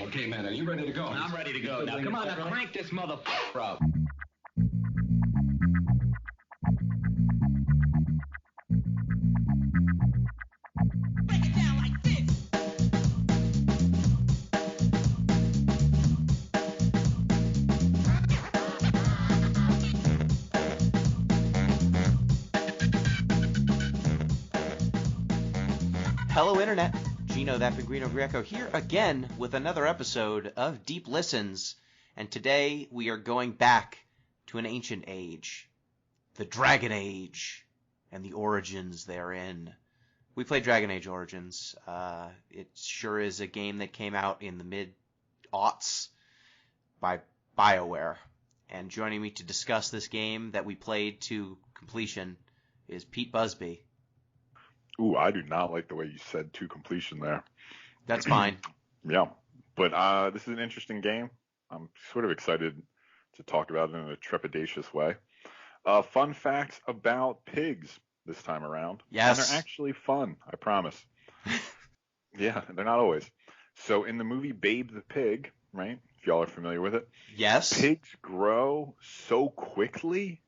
Okay, man, are you ready to go? I'm ready to go. Now, come on, now crank this motherfucker up. Break it down like this. Hello, Internet. Gino, that Pinguino Greco here again with another episode of Deep Listens. And today we are going back to an ancient age, the Dragon Age, and the origins therein. We played Dragon Age Origins. It sure is a game that came out in the mid-aughts by Bioware. And joining me to discuss this game that we played to completion is Pete Busby. Ooh, I do not like the way you said to completion there. That's fine. Yeah, but this is an interesting game. I'm sort of excited to talk about it in a trepidatious way. Fun facts about pigs this time around. Yes. And they're actually fun, I promise. Yeah, they're not always. So in the movie Babe the Pig, right, if y'all are familiar with it, Yes. pigs grow so quickly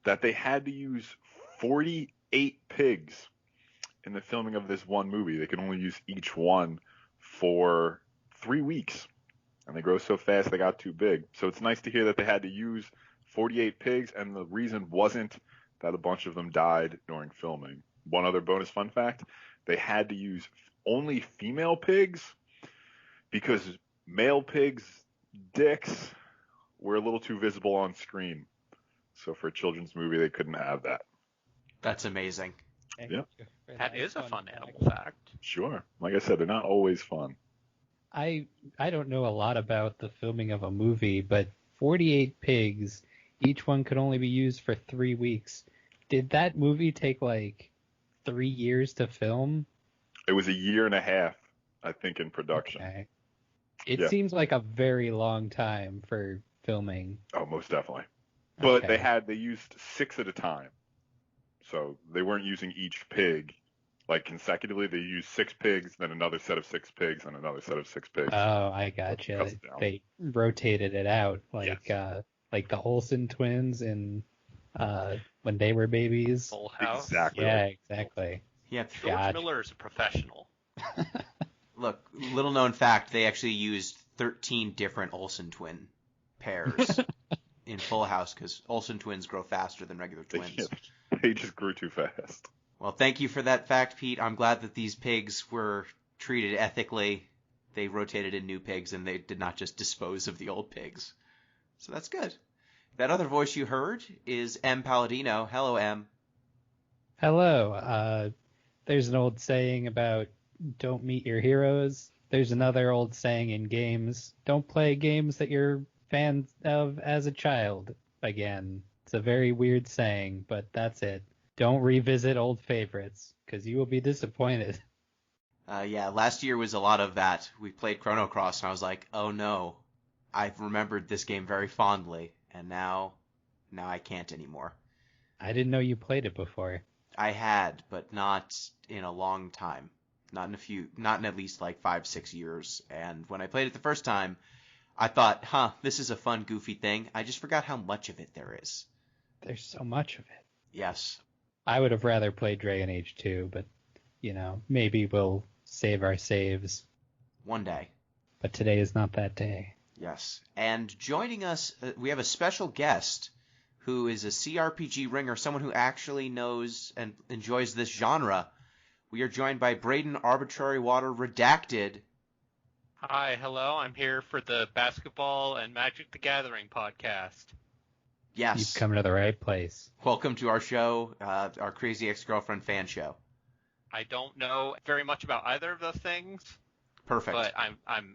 that they had to use 48 pigs in the filming of this one movie. They could only use each one for 3 weeks. And they grow so fast they got too big. So it's nice to hear that they had to use 48 pigs, and the reason wasn't that a bunch of them died during filming. One other bonus fun fact, they had to use only female pigs because male pigs' dicks were a little too visible on screen. So for a children's movie, they couldn't have that. That's amazing. Yeah. That is a fun animal fact. Sure. Like I said, they're not always fun. I don't know a lot about the filming of a movie, but 48 pigs, each one could only be used for 3 weeks. Did that movie take like 3 years to film? It was a year and a half, I think, in production. Okay. It Yeah. seems like a very long time for filming. Oh, most definitely. But Okay. they used 6 at a time. So they weren't using each pig like consecutively. They used 6 pigs, then another set of 6 pigs, and another set of 6 pigs. Oh, I gotcha. Cuts it down. They rotated it out like Yes. like the Olsen twins in when they were babies. Full House. Exactly. Yeah, exactly. Yeah. George Gotcha. Miller is a professional. Look, little known fact, they actually used 13 different Olsen twin pairs in Full House because Olsen twins grow faster than regular twins. They just grew too fast. Well, thank you for that fact, Pete. I'm glad that these pigs were treated ethically. They rotated in new pigs and they did not just dispose of the old pigs. So that's good. That other voice you heard is M. Palladino. Hello, M. Hello. There's an old saying about don't meet your heroes. There's another old saying in games, don't play games that you're fans of as a child again. It's a very weird saying, but that's it. Don't revisit old favorites, because you will be disappointed. Yeah, last year was a lot of that. We played Chrono Cross and I was like, oh no, I've remembered this game very fondly, and now I can't anymore. I didn't know you played it before. I had, but not in a long time. Not in at least like 5-6 years. And when I played it the first time, I thought, this is a fun, goofy thing. I just forgot how much of it there is. There's so much of it. Yes. I would have rather played Dragon Age 2, but, maybe we'll save our saves. One day. But today is not that day. Yes. And joining us, we have a special guest who is a CRPG ringer, someone who actually knows and enjoys this genre. We are joined by Braden, ArbitraryWater, Redacted. Hi, hello. I'm here for the Basketball and Magic the Gathering podcast. Yes. You've come to the right place. Welcome to our show, our Crazy Ex-Girlfriend fan show. I don't know very much about either of those things. Perfect. But I'm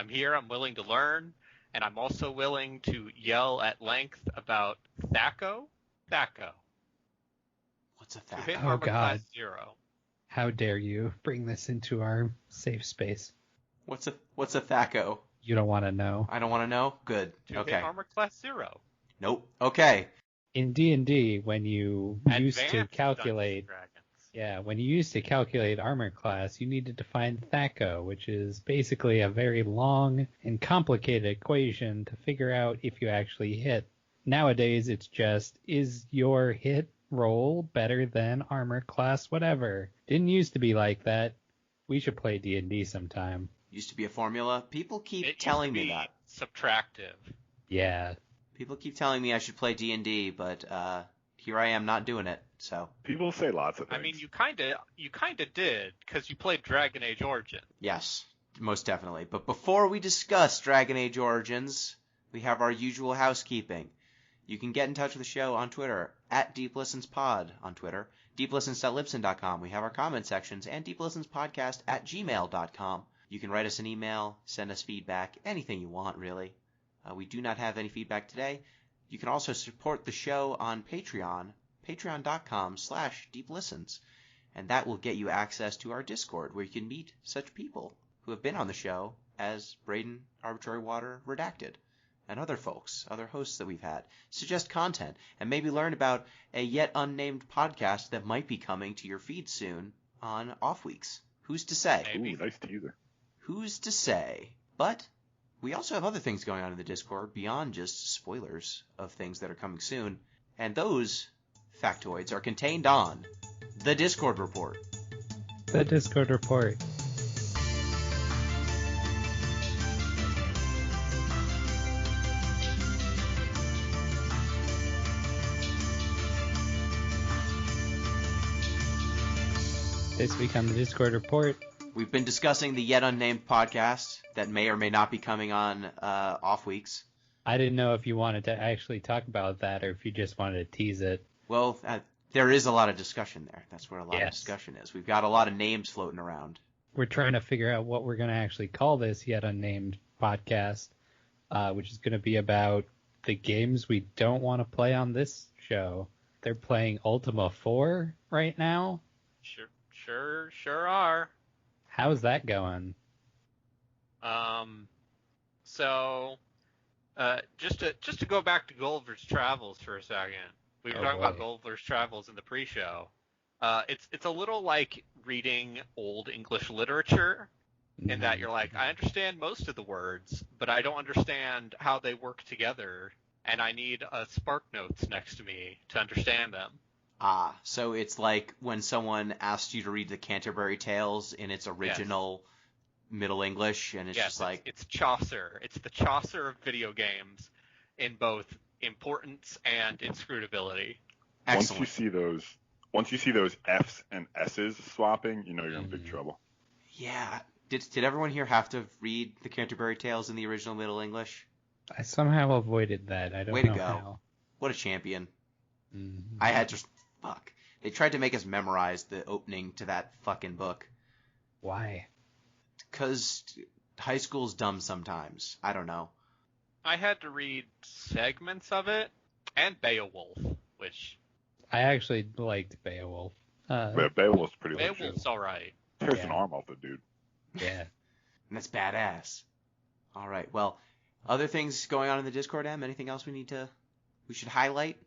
here. I'm willing to learn, and I'm also willing to yell at length about THACO. THACO. What's a To THACO? hit Oh, Armor God. Class 0. How dare you bring this into our safe space? What's a THACO? You don't want to know. I don't want to know? Good. To Okay. hit Armor Class 0. Nope. Okay. In D&D, when you used to Advanced calculate, Dungeons and Dragons. Yeah, when you used to calculate armor class, you needed to find THACO, which is basically a very long and complicated equation to figure out if you actually hit. Nowadays, it's just, is your hit roll better than armor class whatever? Didn't used to be like that. We should play D&D sometime. Used to be a formula. People keep It telling used to me be that. subtractive. Yeah. People keep telling me I should play D&D, but here I am not doing it. So People say lots of things. I mean, you kinda did, because you played Dragon Age Origin. yes, most definitely. But before we discuss Dragon Age Origins, we have our usual housekeeping. You can get in touch with the show on Twitter, at DeepListensPod on Twitter, deeplistens.libsyn.com. We have our comment sections, and deeplistenspodcast@gmail.com. You can write us an email, send us feedback, anything you want, really. We do not have any feedback today. You can also support the show on Patreon, patreon.com/deeplistens. And that will get you access to our Discord, where you can meet such people who have been on the show as Braden, ArbitraryWater, Redacted, and other folks, other hosts that we've had. Suggest content, and maybe learn about a yet unnamed podcast that might be coming to your feed soon on off weeks. Who's to say? Maybe. Ooh, nice teaser. Who's to say? But we also have other things going on in the Discord beyond just spoilers of things that are coming soon. And those factoids are contained on the Discord report. The Discord report. This week on the Discord report, We've been discussing the yet unnamed podcast that may or may not be coming on off weeks. I didn't know if you wanted to actually talk about that or if you just wanted to tease it. Well, there is a lot of discussion there. That's where a lot of Yes. discussion is. We've got a lot of names floating around. We're trying to figure out what we're going to actually call this yet unnamed podcast, which is going to be about the games we don't want to play on this show. They're playing Ultima 4 right now. Sure are. How's that going? So, just to go back to Gulliver's Travels for a second. We were Oh, talking about boy. Gulliver's Travels in the pre-show. It's a little like reading old English literature, in that you're like, I understand most of the words, but I don't understand how they work together, and I need Spark Notes next to me to understand them. Ah, so it's like when someone asks you to read the Canterbury Tales in its original Middle English, and it's Yes, just like, it's Chaucer. It's the Chaucer of video games in both importance and inscrutability. excellent. Once you see those F's and S's swapping, you know you're in big Mhm. trouble. Yeah. Did everyone here have to read the Canterbury Tales in the original Middle English? I somehow avoided that. I don't Way to know go. how. What a champion. Mhm. I had just, fuck. They tried to make us memorize the opening to that fucking book. Why? Because high school's dumb sometimes. I don't know. I had to read segments of it, and Beowulf, which I actually liked Beowulf. But Beowulf's pretty legit. Beowulf's alright. Tears Yeah. an arm off the dude. Yeah. And that's badass. All right. Well, other things going on in the Discord, Em? Anything else we should highlight?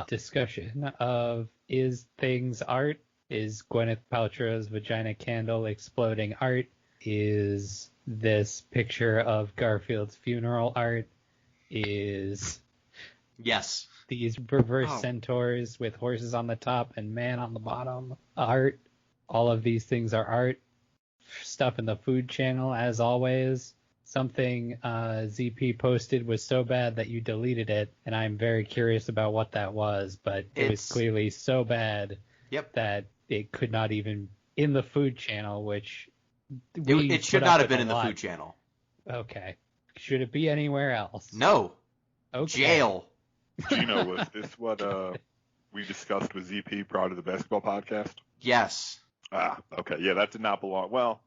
Discussion of is things art? Is Gwyneth Paltrow's vagina candle exploding art? Is this picture of Garfield's funeral art? Is Yes. these reverse Oh. centaurs with horses on the top and man on the bottom art? All of these things are art. Stuff in the food channel, as always. Something ZP posted was so bad that you deleted it, and I'm very curious about what that was, but it was It's- clearly so bad Yep. that it could not even in the food channel, which It should not have been in the food channel. Okay. Should it be anywhere else? No. Okay. Jail. Gino, was this what we discussed with ZP prior to the basketball podcast? Yes. Ah, okay. Yeah, that did not belong. Well,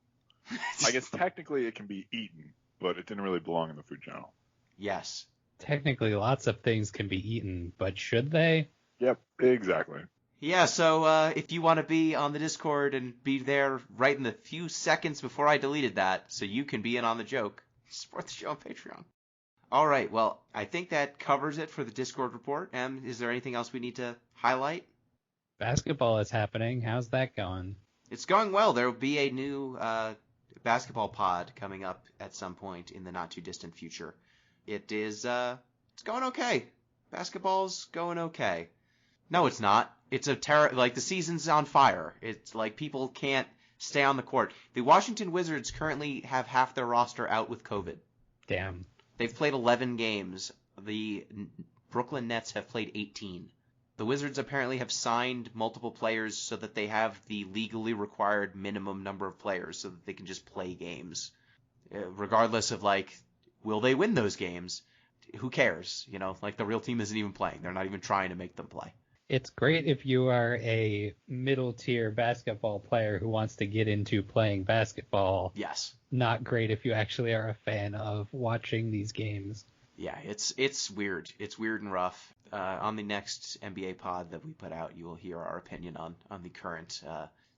I guess technically it can be eaten, but it didn't really belong in the food channel. Yes. Technically, lots of things can be eaten, but should they? Yep, exactly. Yeah, so if you want to be on the Discord and be there right in the few seconds before I deleted that, so you can be in on the joke, support the show on Patreon. All right, well, I think that covers it for the Discord report. Em, is there anything else we need to highlight? Basketball is happening. How's that going? It's going well. There will be a new basketball pod coming up at some point in the not too distant future. It is it's going okay. Basketball's going okay. No, it's not. It's like the season's on fire. It's like people can't stay on the court. The Washington Wizards currently have half their roster out with COVID. Damn. They've played 11 games. The Brooklyn Nets have played 18. The Wizards apparently have signed multiple players so that they have the legally required minimum number of players so that they can just play games. Regardless of, like, will they win those games? Who cares? You know, like the real team isn't even playing. They're not even trying to make them play. It's great if you are a middle-tier basketball player who wants to get into playing basketball. Yes. Not great if you actually are a fan of watching these games. Yeah, it's weird. It's weird and rough. On the next NBA pod that we put out, you will hear our opinion on the current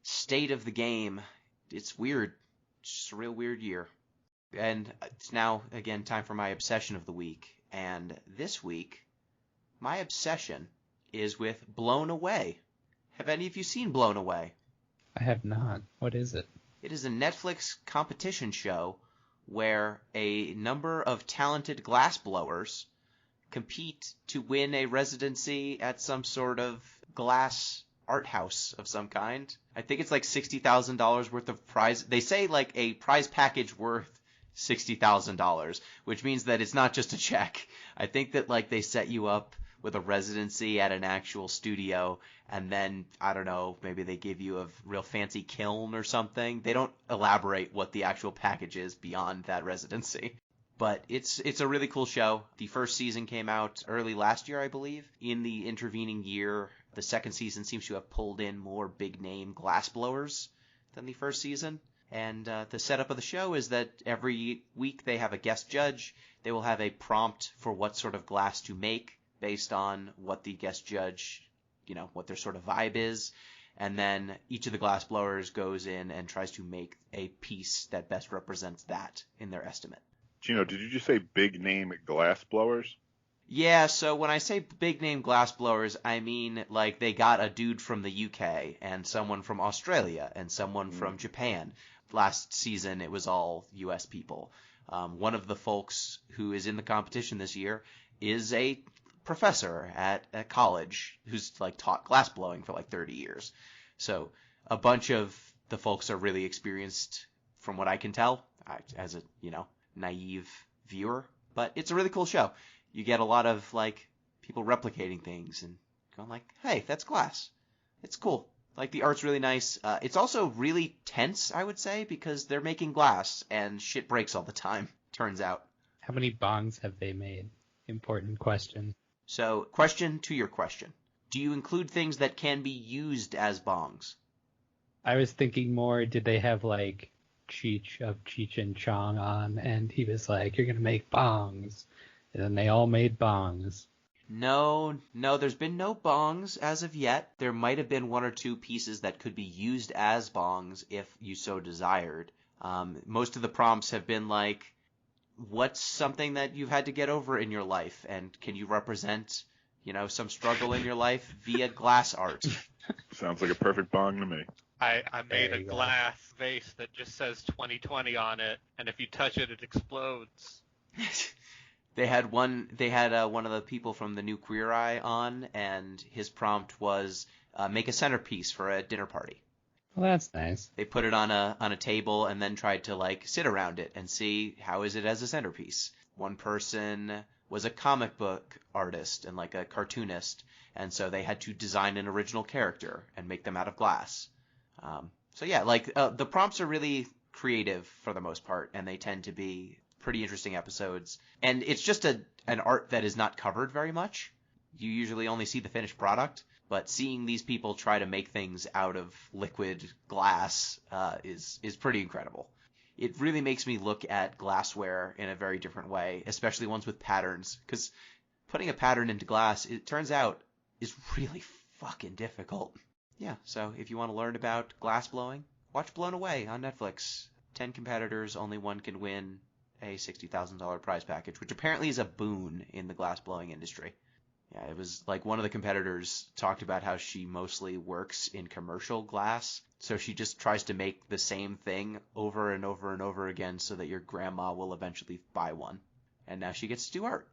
state of the game. It's weird. It's just a real weird year. And it's now, again, time for my obsession of the week. And this week, my obsession is with Blown Away. Have any of you seen Blown Away? I have not. What is it? It is a Netflix competition show where a number of talented glassblowers compete to win a residency at some sort of glass art house of some kind. I think it's like $60,000 worth of prize. They say like a prize package worth $60,000, which means that it's not just a check. I think that like they set you up with a residency at an actual studio, and then, I don't know, maybe they give you a real fancy kiln or something. They don't elaborate what the actual package is beyond that residency. But it's a really cool show. The first season came out early last year, I believe. In the intervening year, the second season seems to have pulled in more big-name glassblowers than the first season. And the setup of the show is that every week they have a guest judge. They will have a prompt for what sort of glass to make based on what the guest judge, you know, what their sort of vibe is. And then each of the glassblowers goes in and tries to make a piece that best represents that in their estimate. Gino, did you just say big name glass blowers? Yeah, so when I say big name glassblowers, I mean like they got a dude from the UK and someone from Australia and someone from Japan. Last season it was all US people. One of the folks who is in the competition this year is a professor at a college who's like taught glassblowing for like 30 years. So a bunch of the folks are really experienced from what I can tell as a, you know, naive viewer, but it's a really cool show. You get a lot of like people replicating things and going like, hey, that's glass. It's cool. Like the art's really nice. It's also really tense, I would say, because they're making glass and shit breaks all the time, turns out. How many bongs have they made? Important question. So, question to your question. Do you include things that can be used as bongs? I was thinking more, did they have like Cheech of Cheech and Chong on, and he was like, you're going to make bongs. And then they all made bongs. No, there's been no bongs as of yet. There might have been one or two pieces that could be used as bongs if you so desired. Most of the prompts have been like, what's something that you've had to get over in your life, and can you represent, you know, some struggle in your life via glass art? Sounds like a perfect bong to me. I made There a you go. glass vase that just says 2020 on it, and if you touch it, it explodes. They had one of the people from the new Queer Eye on, and his prompt was make a centerpiece for a dinner party. Well, that's nice. They put it on a table and then tried to like sit around it and see how is it as a centerpiece. One person was a comic book artist and like a cartoonist, and so they had to design an original character and make them out of glass. So yeah, like the prompts are really creative for the most part, and they tend to be pretty interesting episodes. And it's just an art that is not covered very much. You usually only see the finished product, but seeing these people try to make things out of liquid glass is pretty incredible. It really makes me look at glassware in a very different way, especially ones with patterns, because putting a pattern into glass, it turns out, is really fucking difficult. Yeah, so if you want to learn about glass blowing, watch Blown Away on Netflix. 10 competitors, only one can win a $60,000 prize package, which apparently is a boon in the glass blowing industry. Yeah, it was like one of the competitors talked about how she mostly works in commercial glass. So she just tries to make the same thing over and over and over again so that your grandma will eventually buy one. And now she gets to do art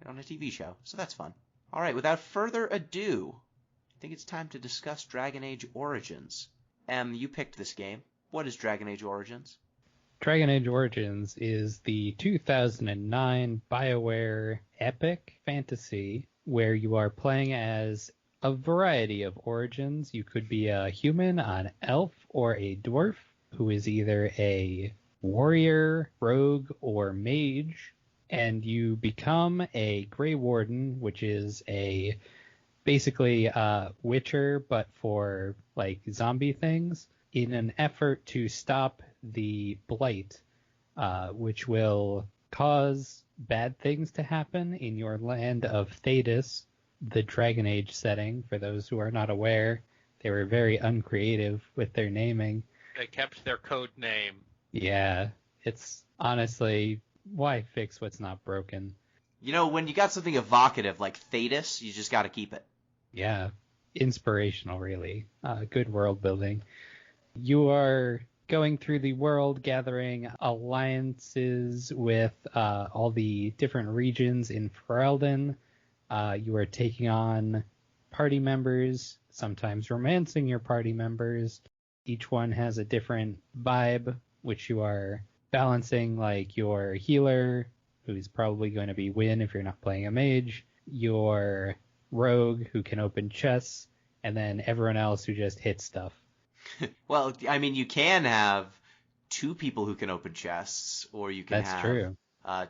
on a TV show. So that's fun. All right, without further ado, I think it's time to discuss Dragon Age Origins. Em, you picked this game. What is Dragon Age Origins? Dragon Age Origins is the 2009 Bioware epic fantasy where you are playing as a variety of origins. You could be a human, an elf, or a dwarf who is either a warrior, rogue, or mage, and you become a Grey Warden, which is basically a Witcher, but for like zombie things, in an effort to stop the Blight, which will cause bad things to happen in your land of Thedas, the Dragon Age setting. For those who are not aware, they were very uncreative with their naming. They kept their code name. Yeah, it's honestly, why fix what's not broken? You know, when you got something evocative like Thedas, you just got to keep it. Yeah, inspirational, really. Good world building. You are going through the world, gathering alliances with all the different regions in Ferelden. You are taking on party members, sometimes romancing your party members. Each one has a different vibe, which you are balancing, like your healer, who's probably going to be Win if you're not playing a mage, your rogue, who can open chests, and then everyone else who just hits stuff. Well, I mean, you can have two people who can open chests, or you can That's have true.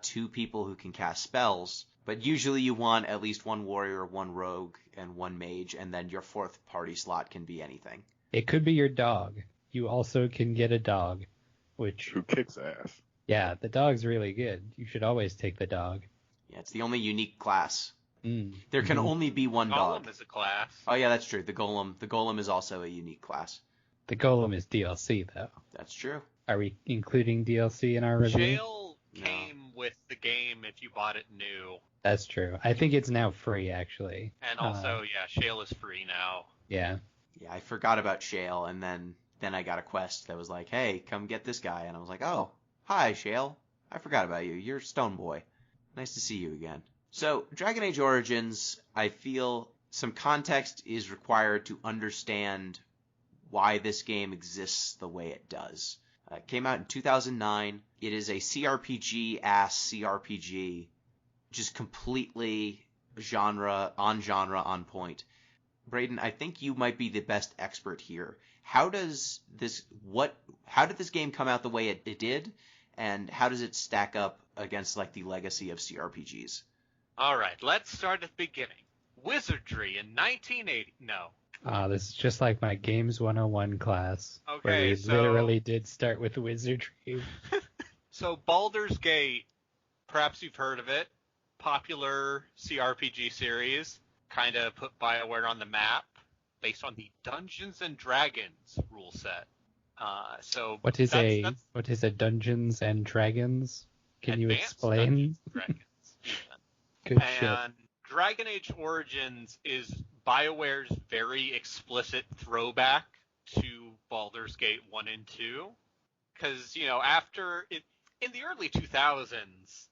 Two people who can cast spells. But usually you want at least one warrior, one rogue, and one mage, and then your fourth party slot can be anything. It could be your dog. You also can get a dog, which, Who kicks ass? yeah, the dog's really good. You should always take the dog. Yeah, it's the only unique class. Mm. There can only be one dog. Golem is a class. Oh yeah, that's true. The golem is also a unique class. The golem is DLC, though. That's true. Are we including DLC in our review? Shale No. came with the game if you bought it new. That's true. I think it's now free, actually. And also, yeah, Shale is free now. Yeah. Yeah, I forgot about Shale, and then I got a quest that was like, hey, come get this guy, and I was like, oh, hi Shale. I forgot about you. You're Stone Boy. Nice to see you again. So, Dragon Age Origins, I feel some context is required to understand why this game exists the way it does. It came out in 2009. It is a CRPG-ass CRPG, just completely genre on point. Braden, I think you might be the best expert here. How did this game come out the way it did, and how does it stack up against like the legacy of CRPGs? All right, let's start at the beginning. Wizardry in 1980. No. This is just like my Games 101 class, where Okay, we so- literally did start with wizardry. So Baldur's Gate, perhaps you've heard of it, popular CRPG series, kind of put BioWare on the map based on the Dungeons and Dragons rule set. So What is that's a Dungeons and Dragons? Can you Advanced explain? Dungeons and Dragons, even. Good shit. And Dragon Age Origins is BioWare's very explicit throwback to Baldur's Gate 1 and 2. Because, after it, in the early 2000s,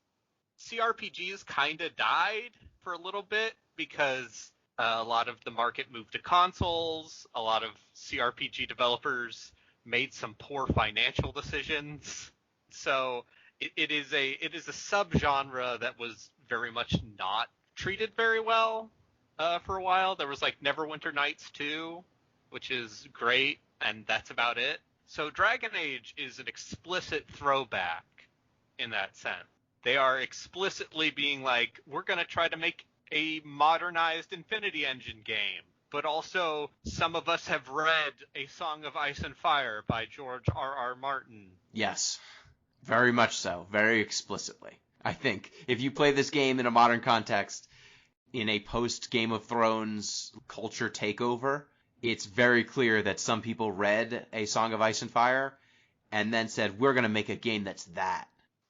CRPGs kind of died for a little bit because a lot of the market moved to consoles. A lot of CRPG developers made some poor financial decisions. So it is a subgenre that was very much not treated very well for a while. There was like Neverwinter Nights 2, which is great, and that's about it. So Dragon Age is an explicit throwback in that sense. They are explicitly being like, we're going to try to make a modernized Infinity Engine game. But also, some of us have read A Song of Ice and Fire by George R.R. Martin. Yes, very much so, very explicitly. I think if you play this game in a modern context, in a post-Game of Thrones culture takeover, it's very clear that some people read A Song of Ice and Fire and then said, we're going to make a game that's that.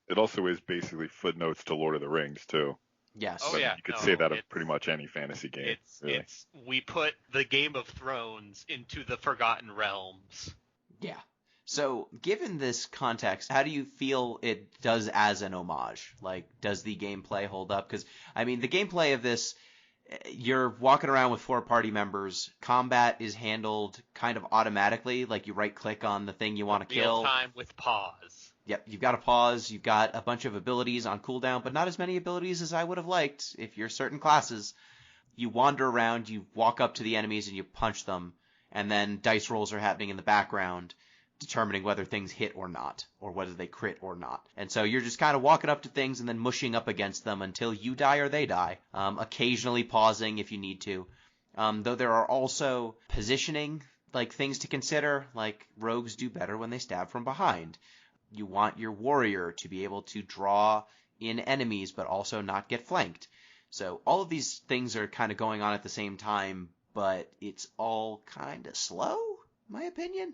It also is basically footnotes to Lord of the Rings, too. Yes. Oh But yeah, you could no, say that of it's- pretty much any fantasy game. Really. we put the Game of Thrones into the Forgotten Realms. Yeah. So, given this context, how do you feel it does as an homage? Like, does the gameplay hold up? Because, I mean, the gameplay of this, you're walking around with 4 party members. Combat is handled kind of automatically, like you right-click on the thing you want to kill. Real time with pause. Yep, you've got to pause. You've got a bunch of abilities on cooldown, but not as many abilities as I would have liked if you're certain classes. You wander around, you walk up to the enemies, and you punch them, and then dice rolls are happening in the background, determining whether things hit or not, or whether they crit or not. And so you're just kind of walking up to things and then mushing up against them until you die or they die, occasionally pausing if you need to. Though there are also positioning, like things to consider, like rogues do better when they stab from behind. You want your warrior to be able to draw in enemies but also not get flanked. So all of these things are kind of going on at the same time, but it's all kind of slow, in my opinion.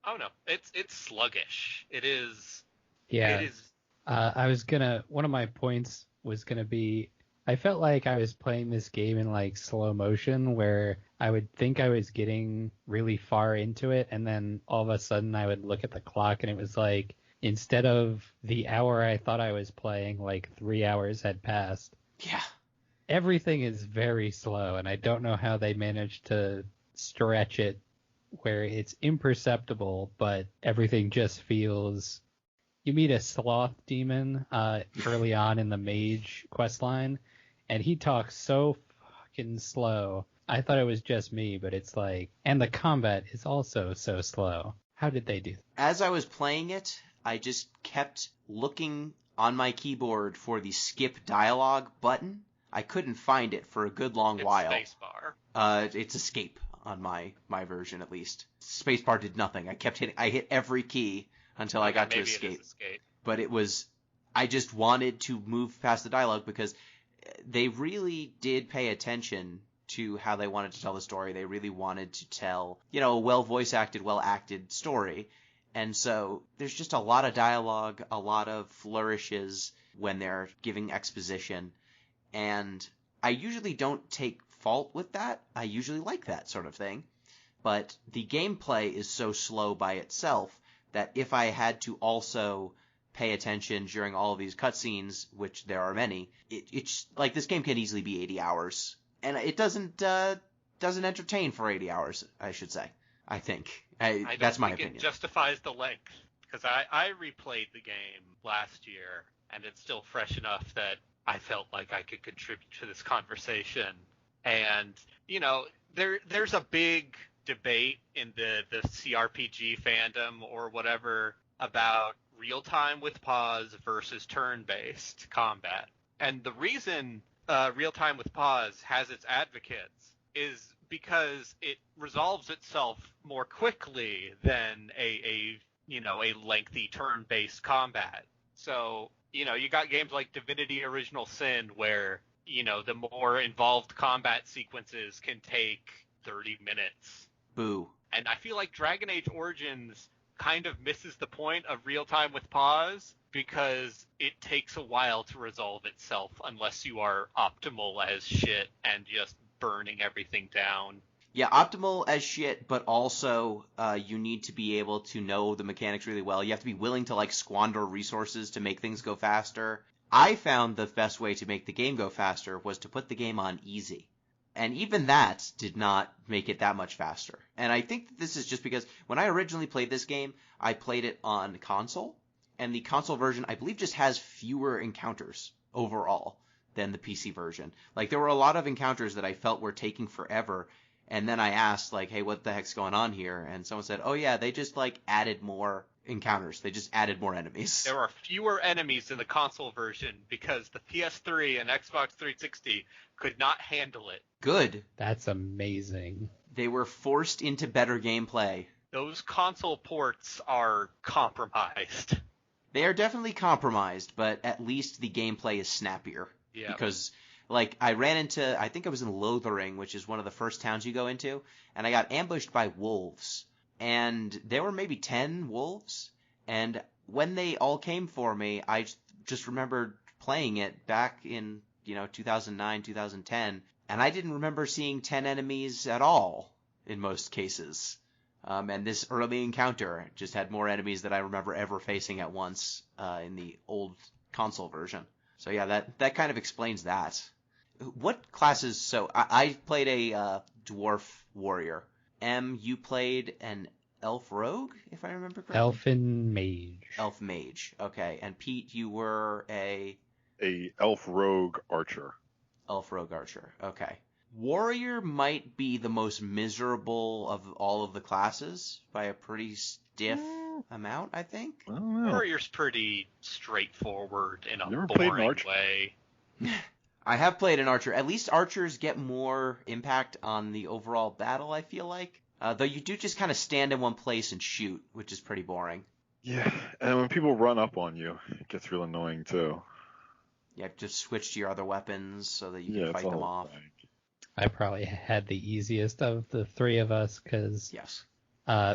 Oh no, it's sluggish. It is. Yeah. It is. One of my points was gonna be, I felt like I was playing this game in like slow motion, where I would think I was getting really far into it, and then all of a sudden I would look at the clock and it was like, instead of the hour I thought I was playing, like 3 hours had passed. Yeah. Everything is very slow, and I don't know how they managed to stretch it where it's imperceptible, but everything just feels. You meet a sloth demon early on in the mage questline, and he talks so fucking slow. I thought it was just me, but it's like, and the combat is also so slow. How did they do that? As I was playing it, I just kept looking on my keyboard for the skip dialogue button. I couldn't find it for a good long while. It's spacebar. It's escape on my version at least. Spacebar did nothing. I hit every key until I got to Maybe escape. It is escape. But I just wanted to move past the dialogue because they really did pay attention to how they wanted to tell the story. They really wanted to tell, a well voice acted, well acted story. And so there's just a lot of dialogue, a lot of flourishes when they're giving exposition. And I usually don't take fault with that. I usually like that sort of thing. But the gameplay is so slow by itself that if I had to also pay attention during all of these cutscenes, which there are many, it's like this game can easily be 80 hours. And it doesn't entertain for 80 hours, I should say. I think. That's my opinion. It justifies the length. Because I replayed the game last year, and it's still fresh enough that I felt like I could contribute to this conversation. And, there's a big debate in the CRPG fandom or whatever about real-time with pause versus turn-based combat. And the reason real-time with pause has its advocates is because it resolves itself more quickly than a lengthy turn-based combat. So, you got games like Divinity Original Sin where, the more involved combat sequences can take 30 minutes. Boo. And I feel like Dragon Age Origins kind of misses the point of real-time with pause because it takes a while to resolve itself unless you are optimal as shit and just burning everything down. Yeah, optimal as shit, but also you need to be able to know the mechanics really well. You have to be willing to squander resources to make things go faster. I found the best way to make the game go faster was to put the game on easy. And even that did not make it that much faster. And I think that this is just because when I originally played this game, I played it on console. And the console version, I believe, just has fewer encounters overall than the PC version. There were a lot of encounters that I felt were taking forever. And then I asked, hey, what the heck's going on here? And someone said, oh, yeah, they just, added more encounters. They just added more enemies. There are fewer enemies in the console version because the PS3 and Xbox 360 could not handle it. Good. That's amazing. They were forced into better gameplay. Those console ports are compromised. They are definitely compromised, but at least the gameplay is snappier. Yeah. Because, I ran into, I think I was in Lothering, which is one of the first towns you go into, and I got ambushed by wolves. And there were maybe 10 wolves, and when they all came for me, I just remembered playing it back in, 2009, 2010, and I didn't remember seeing 10 enemies at all in most cases. And this early encounter just had more enemies than I remember ever facing at once in the old console version. So yeah, that kind of explains that. What classes? So I played a dwarf warrior. You played an elf rogue, if I remember correctly. Elfin mage. Elf mage. Okay. And Pete, you were a elf rogue archer. Elf rogue archer. Okay. Warrior might be the most miserable of all of the classes by a pretty stiff amount, I think. I don't know. Warrior's pretty straightforward in a You ever played an boring archer? way. I have played an archer. At least archers get more impact on the overall battle, I feel like. Though you do just kind of stand in one place and shoot, which is pretty boring. Yeah, and when people run up on you, it gets real annoying too. You have to switch to your other weapons so that you Yeah, can it's fight a them whole off. thing. I probably had the easiest of the three of us because Yes.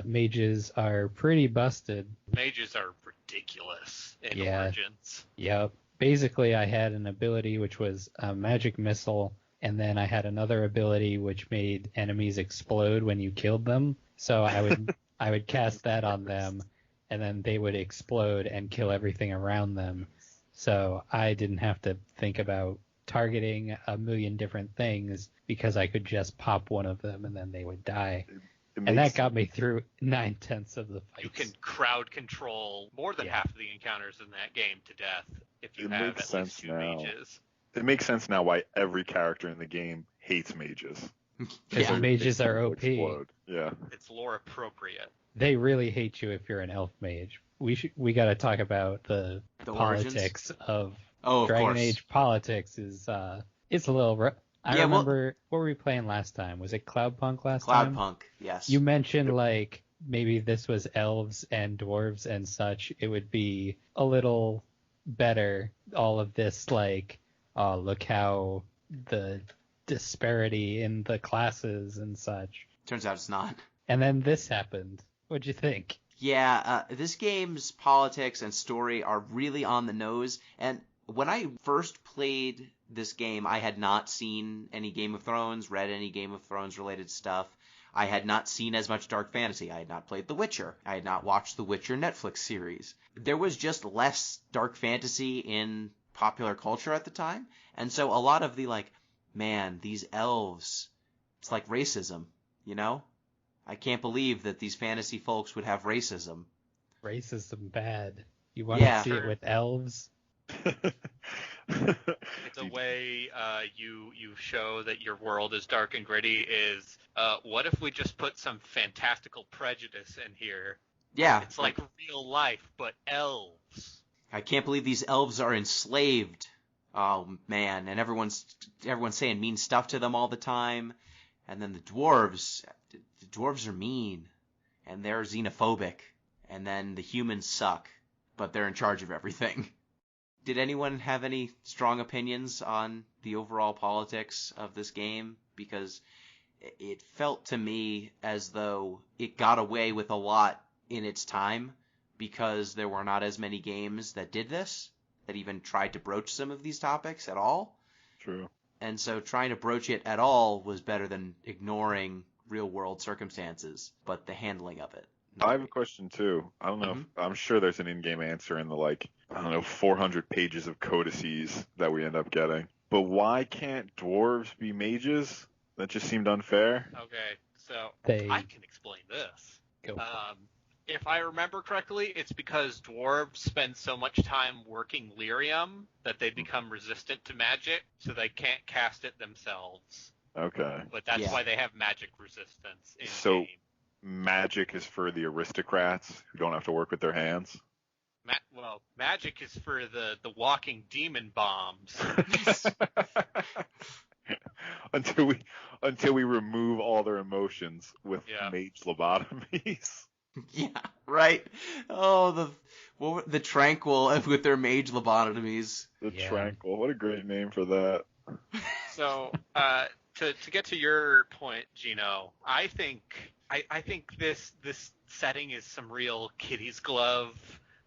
mages are pretty busted. Mages are ridiculous in Yeah. Origins. Yep. Basically, I had an ability which was a magic missile, and then I had another ability which made enemies explode when you killed them. So I would cast that on them, and then they would explode and kill everything around them. So I didn't have to think about targeting a million different things because I could just pop one of them and then they would die. It And makes that got me through 9/10 of the fights. You can crowd control more than Yeah. half of the encounters in that game to death if you It have makes at least sense two now. mages. It makes sense now why every character in the game hates mages. Because Yeah. mages are Will OP. explode. Yeah. It's lore appropriate. They really hate you if you're an elf mage. We got to talk about the The origins? politics of Oh, of Dragon course. Age politics is it's a little rough. I Yeah, well- remember what were we playing last time? Was it Cloudpunk last time? Cloudpunk, yes. You mentioned like maybe this was elves and dwarves and such. It would be a little better. All of this like, look how the disparity in the classes and such. Turns out it's not. And then this happened. What'd you think? Yeah, this game's politics and story are really on the nose. And when I first played this game, I had not seen any Game of Thrones, read any Game of Thrones related stuff. I had not seen as much dark fantasy. I had not played The Witcher. I had not watched the Witcher Netflix series. There was just less dark fantasy in popular culture at the time. And so a lot of the like, man, these elves, it's like racism, you know? I can't believe that these fantasy folks would have racism. Racism bad. You want Yeah. to see it with elves? It's a way you show that your world is dark and gritty is what if we just put some fantastical prejudice in here? Yeah, It's like real life, but elves. I can't believe these elves are enslaved. Oh man, and everyone's saying mean stuff to them all the time. And then the dwarves are mean, and they're xenophobic. And then the humans suck, but they're in charge of everything. Did anyone have any strong opinions on the overall politics of this game? Because it felt to me as though it got away with a lot in its time because there were not as many games that did this, that even tried to broach some of these topics at all. True. And so trying to broach it at all was better than ignoring real world circumstances, but the handling of it. I have a question too. I don't know. If, I'm sure there's an in-game answer in the 400 pages of codices that we end up getting. But why can't dwarves be mages? That just seemed unfair. Okay, so They I can explain this. go. If I remember correctly, it's because dwarves spend so much time working lyrium that they become resistant to magic, so they can't cast it themselves. Okay. But that's Yeah. why they have magic resistance in So- game. Magic is for the aristocrats who don't have to work with their hands. Magic is for the walking demon bombs. until we remove all their emotions with Yeah. mage lobotomies. Yeah, right. Oh, the tranquil with their mage lobotomies. The Yeah. tranquil. What a great name for that. So, to get to your point, Gino, I think this setting is some real kiddies glove,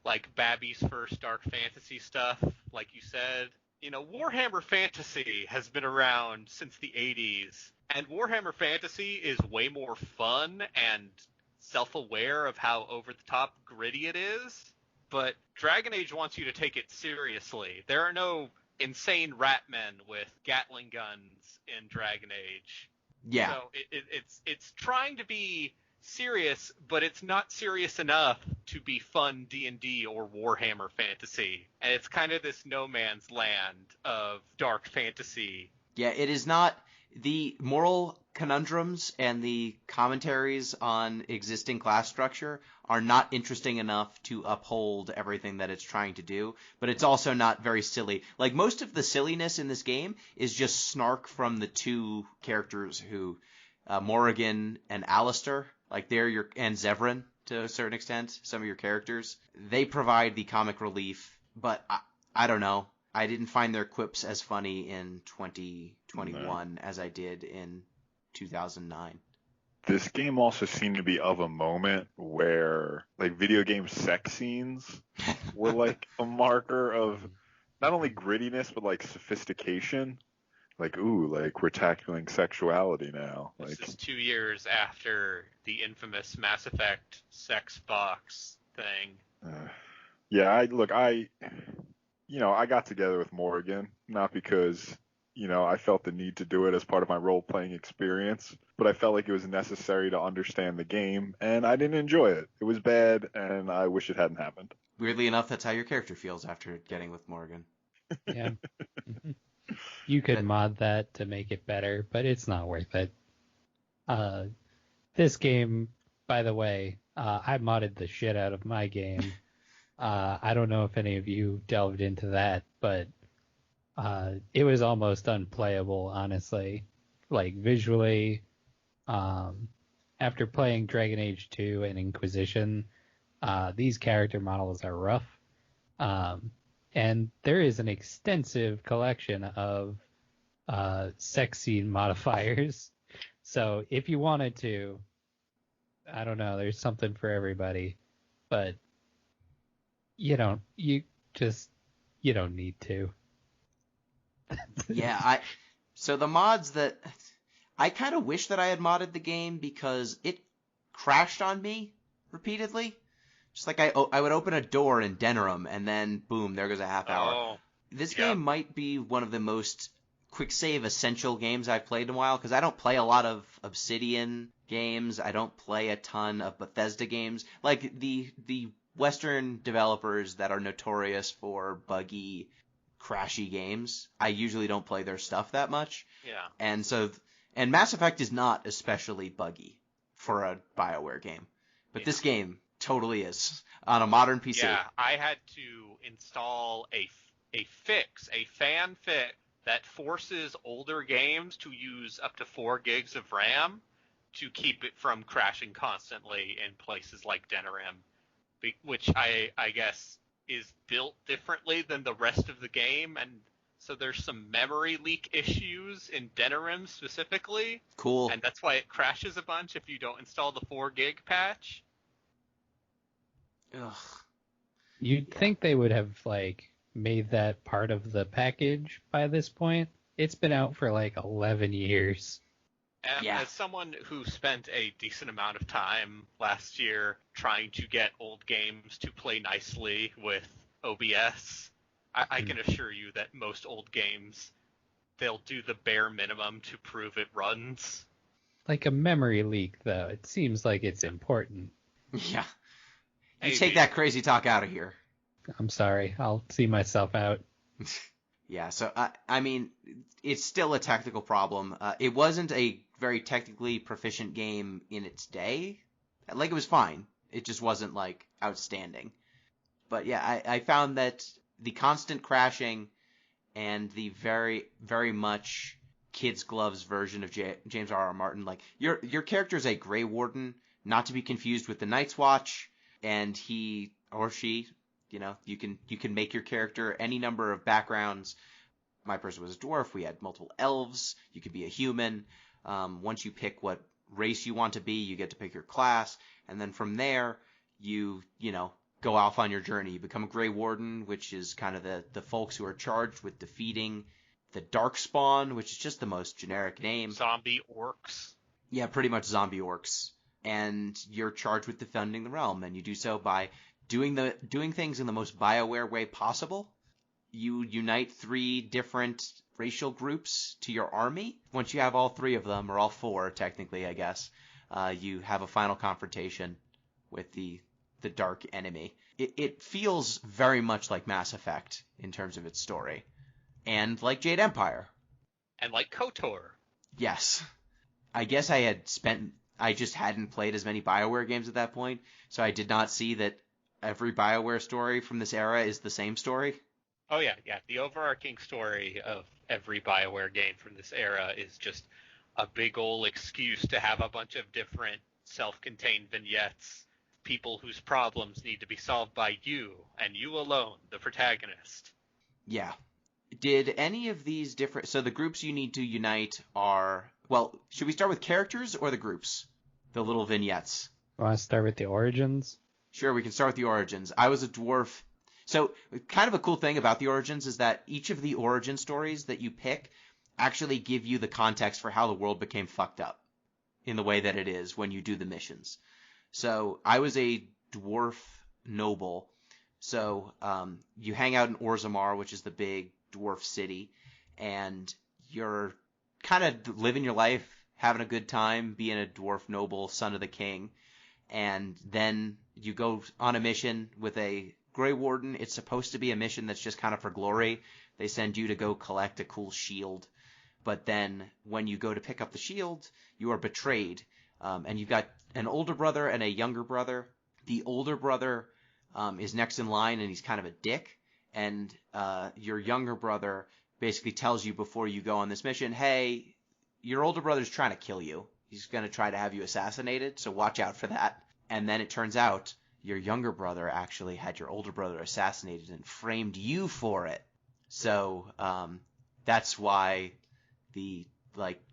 like Babby's first dark fantasy stuff, like you said. Warhammer Fantasy has been around since the 80s, and Warhammer Fantasy is way more fun and self-aware of how over-the-top gritty it is, but Dragon Age wants you to take it seriously. There are no insane rat men with Gatling guns in Dragon Age. Yeah. So it's trying to be serious, but it's not serious enough to be fun D&D or Warhammer Fantasy. And it's kind of this no man's land of dark fantasy. Yeah, it is not. The moral conundrums and the commentaries on existing class structure are not interesting enough to uphold everything that it's trying to do, but it's also not very silly. Like, most of the silliness in this game is just snark from the two characters who, Morrigan and Alistair, like and Zevran to a certain extent, some of your characters. They provide the comic relief, but I don't know. I didn't find their quips as funny in 2021 as I did in 2009. This game also seemed to be of a moment where, like, video game sex scenes were like a marker of not only grittiness but like sophistication. Like, ooh, like we're tackling sexuality now. This Like, is 2 years after the infamous Mass Effect sex box thing. yeah, I got together with Morgan, not because, I felt the need to do it as part of my role-playing experience, but I felt like it was necessary to understand the game, and I didn't enjoy it. It was bad, and I wish it hadn't happened. Weirdly enough, that's how your character feels after getting with Morgan. Yeah. You could mod that to make it better, but it's not worth it. This game, by the way, I modded the shit out of my game. I don't know if any of you delved into that, but it was almost unplayable, honestly. Like, visually, after playing Dragon Age 2 and Inquisition, these character models are rough. And there is an extensive collection of sex scene modifiers. So if you wanted to, I don't know, there's something for everybody. But you don't need to. Yeah, so the mods that I kind of wish that I had modded the game because it crashed on me repeatedly. Just like I would open a door in Denerim and then boom, there goes a half hour. Oh, This yeah. game might be one of the most quick save essential games I've played in a while because I don't play a lot of Obsidian games. I don't play a ton of Bethesda games. Like the Western developers that are notorious for buggy, crashy games, I usually don't play their stuff that much. Yeah. And Mass Effect is not especially buggy for a BioWare game. But Yeah. this game totally is on a modern PC. Yeah, I had to install a fan fix that forces older games to use up to 4 gigs of RAM to keep it from crashing constantly in places like Denerim, which I guess is built differently than the rest of the game, and so there's some memory leak issues in Denerim specifically. Cool. And that's why it crashes a bunch if you don't install the 4 gig patch. Ugh. You'd think they would have, like, made that part of the package by this point. It's been out for, like, 11 years. And Yeah. as someone who spent a decent amount of time last year trying to get old games to play nicely with OBS, I can assure you that most old games, they'll do the bare minimum to prove it runs. Like a memory leak, though. It seems like it's important. Yeah. You Hey, take that crazy talk out of here. I'm sorry. I'll see myself out. Yeah, so I mean, it's still a technical problem. It wasn't a very technically proficient game in its day. Like, it was fine. It just wasn't, like, outstanding. But yeah, I found that the constant crashing and the very, very much kids' gloves version of James R.R. Martin, like, your character's a Grey Warden, not to be confused with the Night's Watch, and he or she, you can make your character any number of backgrounds. My person was a dwarf. We had multiple elves. You could be a human. Once you pick what race you want to be, you get to pick your class, and then from there, you go off on your journey. You become a Grey Warden, which is kind of the folks who are charged with defeating the Darkspawn, which is just the most generic name. Zombie orcs. Yeah, pretty much zombie orcs. And you're charged with defending the realm, and you do so by doing things in the most Bioware way possible. You unite 3 different racial groups to your army. Once you have all 3 of them, or all 4 technically, I guess, you have a final confrontation with the dark enemy. It feels very much like Mass Effect in terms of its story, and like Jade Empire. And like KOTOR. Yes. I guess I just hadn't played as many Bioware games at that point, so I did not see that every Bioware story from this era is the same story. Oh yeah. The overarching story of every Bioware game from this era is just a big ol' excuse to have a bunch of different self-contained vignettes, people whose problems need to be solved by you, and you alone, the protagonist. Yeah. Did any of these different... So the groups you need to unite are... Well, should we start with characters or the groups? The little vignettes. Want to start with the origins? Sure, we can start with the origins. I was a dwarf. So kind of a cool thing about the origins is that each of the origin stories that you pick actually give you the context for how the world became fucked up in the way that it is when you do the missions. So I was a dwarf noble. So you hang out in Orzammar, which is the big dwarf city, and you're kind of living your life, having a good time, being a dwarf noble, son of the king. And then you go on a mission with a Grey Warden. It's supposed to be a mission that's just kind of for glory. They send you to go collect a cool shield. But then when you go to pick up the shield, you are betrayed. And you've got an older brother and a younger brother. The older brother is next in line, and he's kind of a dick. And your younger brother basically tells you before you go on this mission, hey, your older brother's trying to kill you. He's going to try to have you assassinated, so watch out for that. And then it turns out your younger brother actually had your older brother assassinated and framed you for it. So that's why the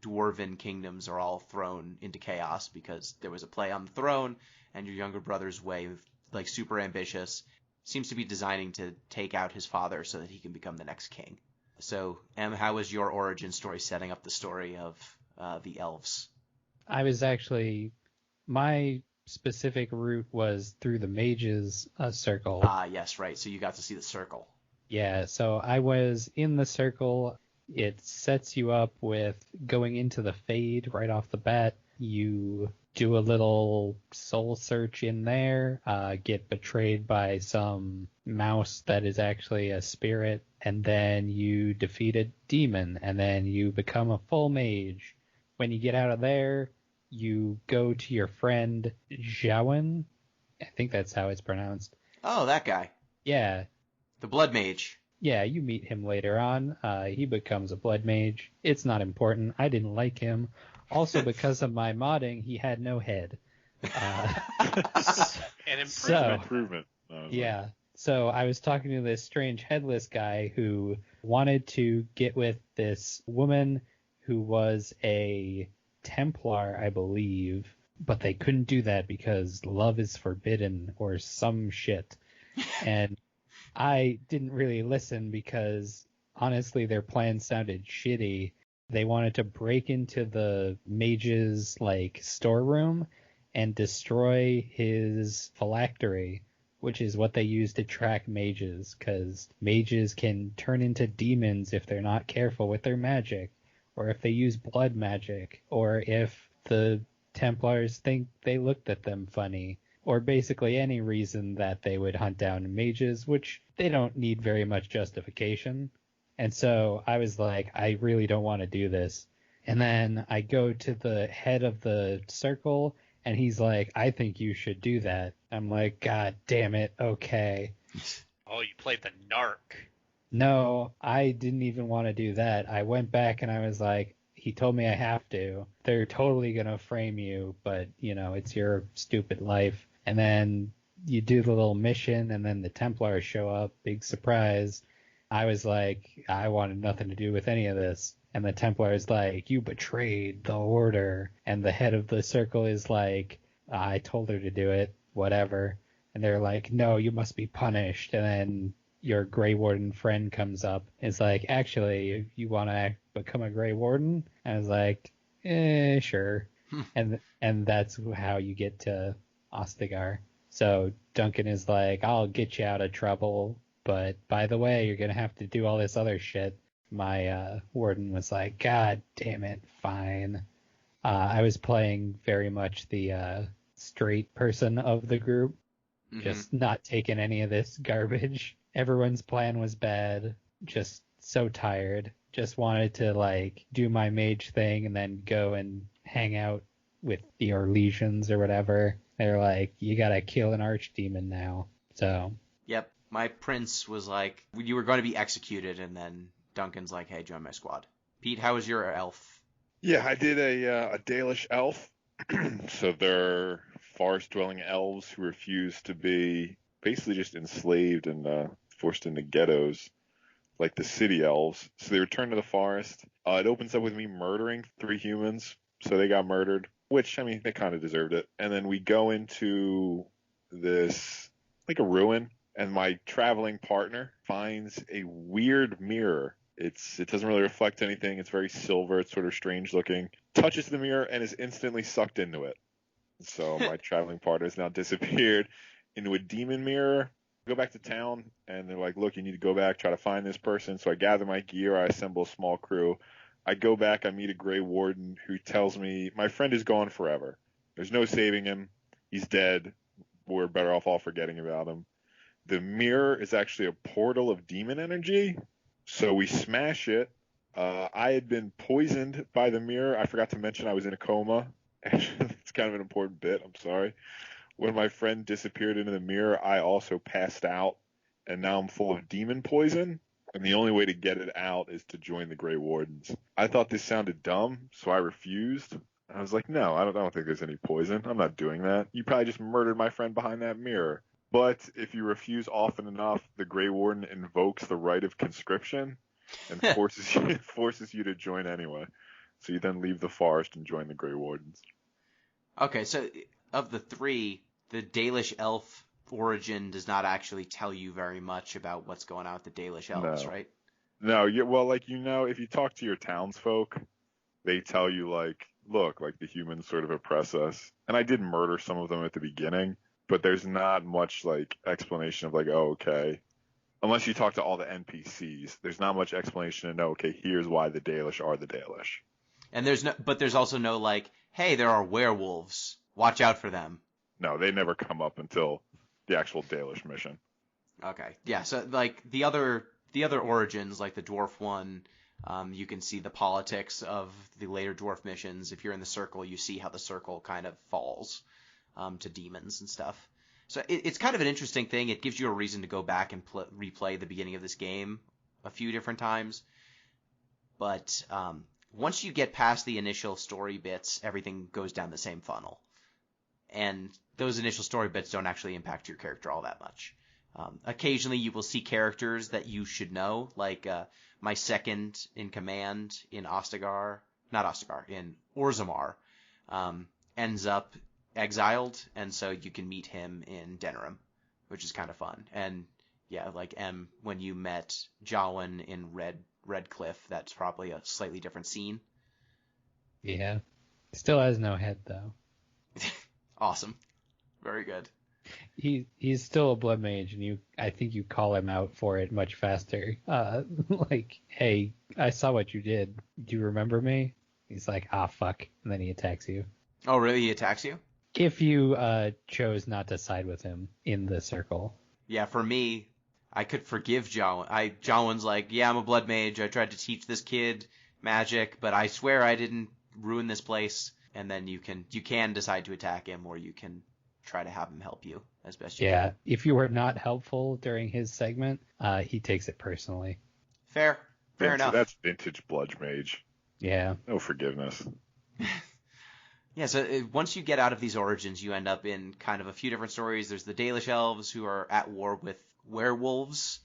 dwarven kingdoms are all thrown into chaos, because there was a play on the throne, and your younger brother's way of super ambitious seems to be designing to take out his father so that he can become the next king. So, Em, how was your origin story setting up the story of the elves? I was actually... My specific route was through the mages circle. Ah, yes, right. So you got to see the circle. Yeah, so I was in the circle. It sets you up with going into the Fade right off the bat. You do a little soul search in there, get betrayed by some mouse that is actually a spirit, and then you defeat a demon, and then you become a full mage. When you get out of there, you go to your friend Zhaowen. I think that's how it's pronounced. Oh, that guy. Yeah. The blood mage. Yeah, you meet him later on. He becomes a blood mage. It's not important. I didn't like him. Also, because of my modding, he had no head. An improvement. Improvement. Yeah. So I was talking to this strange headless guy who wanted to get with this woman who was a Templar, I believe, but they couldn't do that because love is forbidden or some shit. And I didn't really listen because honestly their plan sounded shitty. They wanted to break into the mage's storeroom and destroy his phylactery, which is what they use to track mages, because mages can turn into demons if they're not careful with their magic, or if they use blood magic, or if the Templars think they looked at them funny, or basically any reason that they would hunt down mages, which they don't need very much justification. And so I was like, I really don't want to do this. And then I go to the head of the circle, and he's like, I think you should do that. I'm like, God damn it, okay. Oh, you played the narc. No, I didn't even want to do that. I went back and I was like, he told me I have to. They're totally going to frame you, but, it's your stupid life. And then you do the little mission, and then the Templars show up. Big surprise. I was like, I wanted nothing to do with any of this. And the Templar is like, you betrayed the order. And the head of the circle is like, I told her to do it, whatever. And they're like, no, you must be punished. And then your Grey Warden friend comes up and is like, actually, you want to become a Grey Warden? And I was like, sure. And that's how you get to Ostagar. So Duncan is like, I'll get you out of trouble, but by the way, you're going to have to do all this other shit. My warden was like, God damn it, fine. I was playing very much the straight person of the group, just not taking any of this garbage. Everyone's plan was bad, just so tired. Just wanted to like do my mage thing and then go and hang out with the Orlesians or whatever. They're like, you gotta kill an archdemon now. So. Yep. My prince was like, you were going to be executed, and then Duncan's like, hey, join my squad. Pete, how was your elf? Yeah, I did a Dalish elf. So they're forest-dwelling elves who refuse to be basically just enslaved and forced into ghettos like the city elves. So they return to the forest. It opens up with me murdering 3 humans, so they got murdered, which, I mean, they kind of deserved it. And then we go into this, like a ruin, and my traveling partner finds a weird mirror. It doesn't really reflect anything. It's very silver. It's sort of strange looking. Touches the mirror and is instantly sucked into it. So my traveling partner has now disappeared into a demon mirror. Go back to town, and they're like, look, you need to go back, try to find this person. So I gather my gear. I assemble a small crew. I go back. I meet a Grey Warden who tells me my friend is gone forever. There's no saving him. He's dead. We're better off all forgetting about him. The mirror is actually a portal of demon energy. So we smash it. I had been poisoned by the mirror. I forgot to mention I was in a coma. It's kind of an important bit. I'm sorry. When my friend disappeared into the mirror, I also passed out, and now I'm full of demon poison. And the only way to get it out is to join the Grey Wardens. I thought this sounded dumb, so I refused. I was like, no, I don't think there's any poison. I'm not doing that. You probably just murdered my friend behind that mirror. But if you refuse often enough, the Grey Warden invokes the right of conscription and forces you to join anyway. So you then leave the forest and join the Grey Wardens. Okay, so of the 3, the Dalish elf origin does not actually tell you very much about what's going on with the Dalish elves, right? No, well, like, if you talk to your townsfolk, they tell you, like, look, like, the humans sort of oppress us. And I did murder some of them at the beginning, but there's not much, like, explanation of, like, oh, okay. Unless you talk to all the NPCs, there's not much explanation to know, okay, here's why the Dalish are the Dalish. And there's also no, like, hey, there are werewolves. Watch out for them. No, they never come up until the actual Dalish mission. Okay. Yeah, so, like, the other origins, like the dwarf one, you can see the politics of the later dwarf missions. If you're in the circle, you see how the circle kind of falls to demons and stuff. So it's kind of an interesting thing. It gives you a reason to go back and replay the beginning of this game a few different times. But once you get past the initial story bits, everything goes down the same funnel. And those initial story bits don't actually impact your character all that much. Occasionally you will see characters that you should know, like my second in command in in Orzammar, ends up exiled, and so you can meet him in Denerim, which is kind of fun. And yeah, like when you met Jawan in Redcliffe, that's probably a slightly different scene. Yeah. Still has no head, though. Awesome. Very good. He's still a blood mage, and I think you call him out for it much faster. Like, hey, I saw what you did. Do you remember me? He's like, ah, fuck, and then he attacks you. Oh, really? He attacks you? If you chose not to side with him in the circle. Yeah, for me, I could forgive Jawan. Jawan's like, yeah, I'm a blood mage. I tried to teach this kid magic, but I swear I didn't ruin this place. And then you can decide to attack him, or you can try to have him help you as best you can. Yeah, if you were not helpful during his segment, he takes it personally. Fair enough. That's vintage blood mage. Yeah. No forgiveness. Yeah, so once you get out of these origins, you end up in kind of a few different stories. There's the Dalish elves who are at war with werewolves.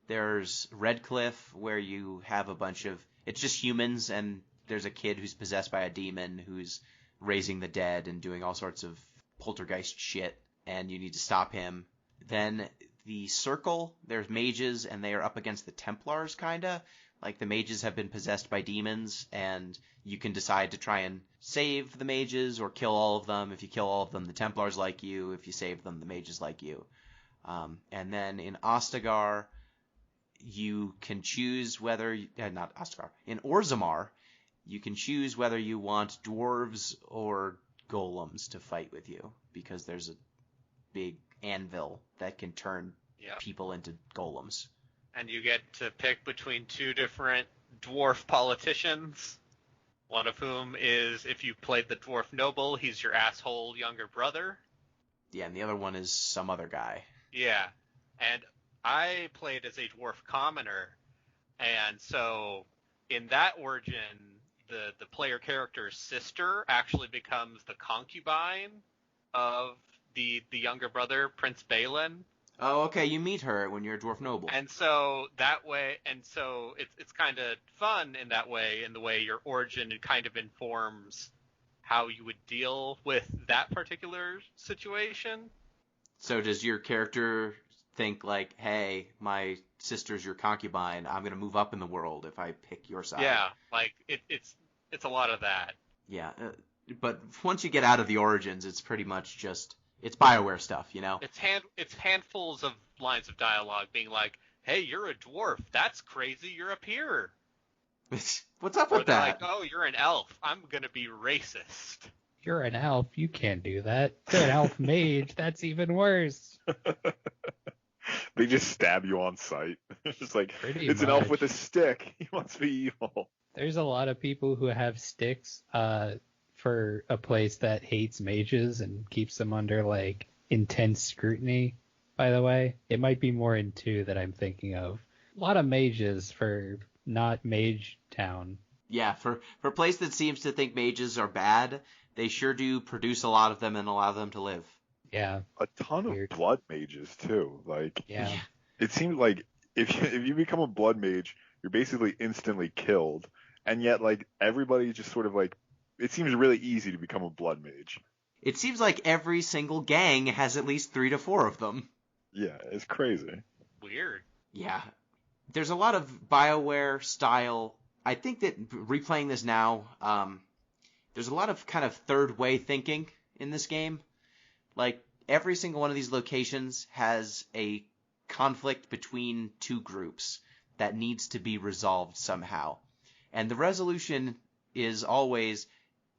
There's Redcliffe, where you have a bunch of... It's just humans, and there's a kid who's possessed by a demon who's raising the dead and doing all sorts of poltergeist shit. and you need to stop him. Then the Circle, there's mages, and they are up against the Templars, kinda. Like, the mages have been possessed by demons, and you can decide to try and save the mages or kill all of them. If you kill all of them, the Templars like you. If you save them, the mages like you. And then in Ostagar, you can choose whether... not Ostagar. In Orzammar, you can choose whether you want dwarves or golems to fight with you, because there's a big anvil that can turn people into golems. And you get to pick between two different dwarf politicians, one of whom is, if you played the dwarf noble, he's your asshole younger brother. Yeah, and the other one is some other guy. Yeah, and I played as a dwarf commoner, and so in that origin, the player character's sister actually becomes the concubine of the younger brother, Prince Balin. Oh, okay, you meet her when you're a dwarf noble. And so that way, it's kind of fun in that way, in the way your origin kind of informs how you would deal with that particular situation. So does your character think like, hey, my sister's your concubine, I'm going to move up in the world if I pick your side? Yeah, like it's a lot of that. Yeah, but once you get out of the origins, it's pretty much just, it's Bioware stuff, you know? It's handfuls of lines of dialogue being like, hey, you're a dwarf, that's crazy, you're up here. What's up Or with they're that? like, oh, you're an elf, I'm gonna be racist. You're an elf. You can't do that. You're an elf mage. That's even worse. They just stab you on sight. It's just like, Pretty it's an elf much. with a stick. He wants to be evil. There's a lot of people who have sticks for a place that hates mages and keeps them under, like, intense scrutiny, by the way. It might be more in 2 that I'm thinking of. A lot of mages for not Mage Town. Yeah, for a place that seems to think mages are bad, they sure do produce a lot of them and allow them to live. Yeah. A ton Weird. of blood mages too. Like, Yeah. it seems like if you become a blood mage, you're basically instantly killed, and yet like everybody just sort of like, it seems really easy to become a blood mage. It seems like every single gang has at least 3 to 4 of them. Yeah, it's crazy. Weird. Yeah. There's a lot of BioWare style. I think that replaying this now, there's a lot of kind of third way thinking in this game. Like, every single one of these locations has a conflict between 2 groups that needs to be resolved somehow. And the resolution is always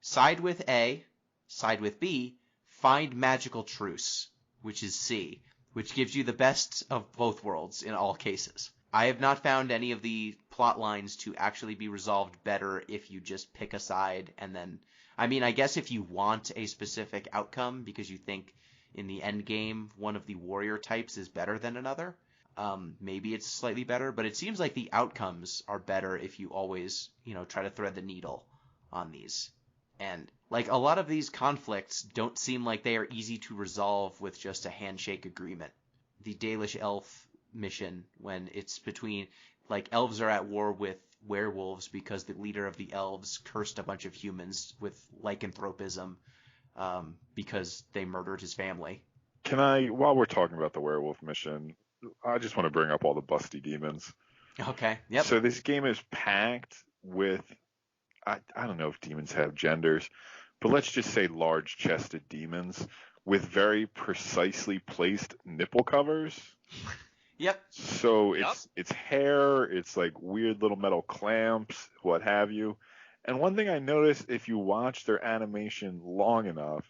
side with A, side with B, find magical truce, which is C, which gives you the best of both worlds in all cases. I have not found any of the plot lines to actually be resolved better if you just pick a side and then... I mean, I guess if you want a specific outcome because you think in the end game one of the warrior types is better than another, maybe it's slightly better, but it seems like the outcomes are better if you always, try to thread the needle on these. And, like, a lot of these conflicts don't seem like they are easy to resolve with just a handshake agreement. The Dalish elf mission, when it's between, like, elves are at war with werewolves because the leader of the elves cursed a bunch of humans with lycanthropism because they murdered his family. Can I, while we're talking about the werewolf mission, I just want to bring up all the busty demons. Okay, yep. So this game is packed with, I don't know if demons have genders, but let's just say large-chested demons with very precisely placed nipple covers. Yep. So it's hair, it's like weird little metal clamps, what have you. And one thing I noticed if you watch their animation long enough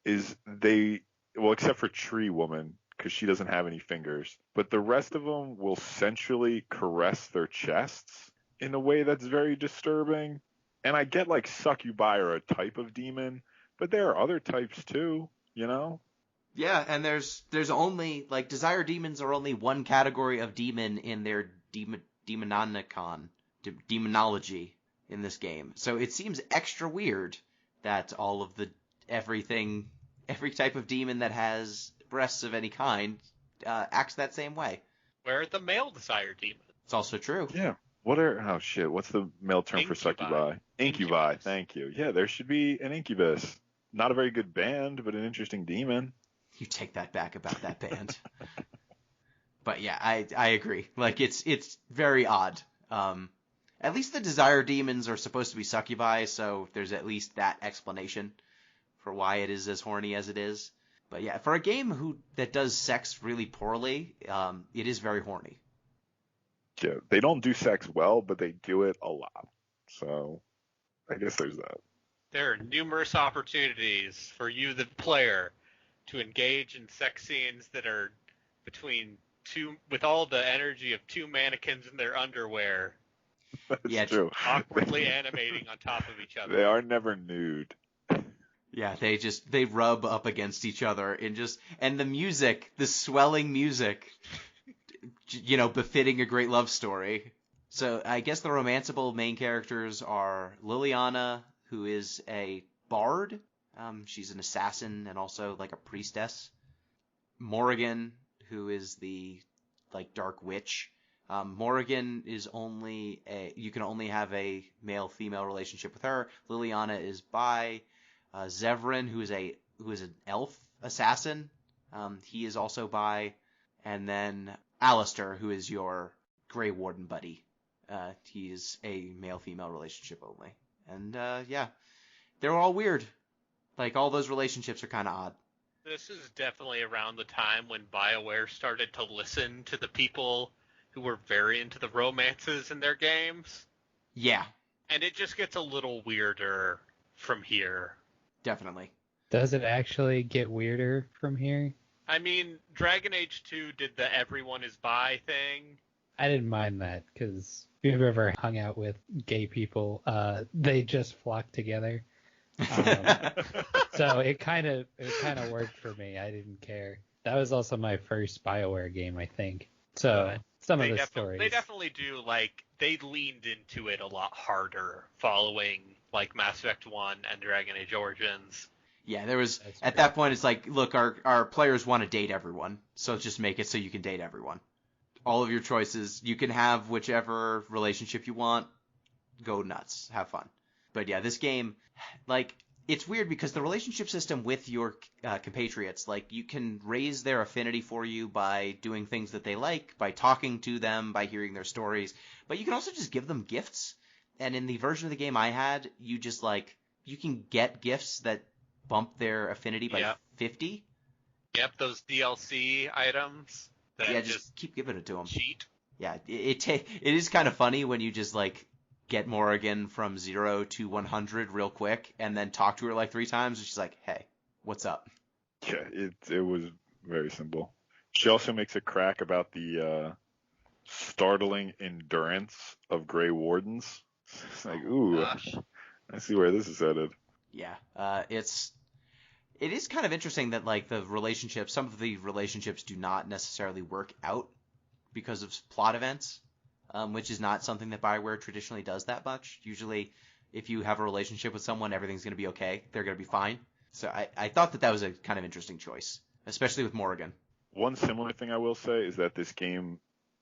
is except for Tree Woman, because she doesn't have any fingers, but the rest of them will sensually caress their chests in a way that's very disturbing. And I get like succubi are a type of demon, but there are other types too, Yeah, and there's only, like, desire demons are only one category of demon in their demonology in this game. So it seems extra weird that all of every type of demon that has breasts of any kind acts that same way. Where are the male desire demons? It's also true. Yeah. What's the male term for succubi? Incubi, thank you. Yeah, there should be an incubus. Not a very good band, but an interesting demon. You take that back about that band. But yeah, I agree. Like it's very odd. At least the desire demons are supposed to be succubi, so there's at least that explanation for why it is as horny as it is. But yeah, for a game that does sex really poorly, it is very horny. Yeah, they don't do sex well, but they do it a lot. So I guess there's that. There are numerous opportunities for you, the player, to engage in sex scenes that are with all the energy of two mannequins in their underwear. That's true. Awkwardly animating on top of each other. They are never nude. Yeah, they rub up against each other and the music, the swelling music, befitting a great love story. So I guess the romanceable main characters are Liliana, who is a bard. She's an assassin and also like a priestess. Morrigan, who is the dark witch. Morrigan is you can only have a male-female relationship with her. Liliana is bi. Zevran, who is an elf assassin, he is also bi. And then Alistair, who is your Grey Warden buddy. He's a male-female relationship only. And yeah, they're all weird. Like all those relationships are kind of odd. This is definitely around the time when BioWare started to listen to the people who were very into the romances in their games. Yeah. And it just gets a little weirder from here. Definitely. Does it actually get weirder from here? I mean, Dragon Age 2 did the everyone is bi thing. I didn't mind that, because if you've ever hung out with gay people, they just flock together. So it kind of worked for me. I didn't care. That was also my first BioWare game, I think. So some of the stories. They definitely do, they leaned into it a lot harder following, Mass Effect 1 and Dragon Age Origins. Yeah, there was, at that point, it's like, look, our players want to date everyone, so just make it so you can date everyone. All of your choices, you can have whichever relationship you want, go nuts, have fun. But yeah, this game, it's weird because the relationship system with your compatriots, you can raise their affinity for you by doing things that they like, by talking to them, by hearing their stories, but you can also just give them gifts. And in the version of the game I had, you just you can get gifts that bump their affinity by 50. Yep, those DLC items. Yeah, just keep giving it to them. Cheat. Yeah, it is kind of funny when you just get Morrigan from 0 to 100 real quick and then talk to her 3 times and she's like, hey, what's up? Yeah, it was very simple. She also makes a crack about the startling endurance of Grey Wardens. It's like, ooh, Gosh. I see where this is headed. Yeah, it is kind of interesting that some of the relationships do not necessarily work out because of plot events, which is not something that BioWare traditionally does that much. Usually, if you have a relationship with someone, everything's going to be okay. They're going to be fine. So I thought that was a kind of interesting choice, especially with Morrigan. One similar thing I will say is that this game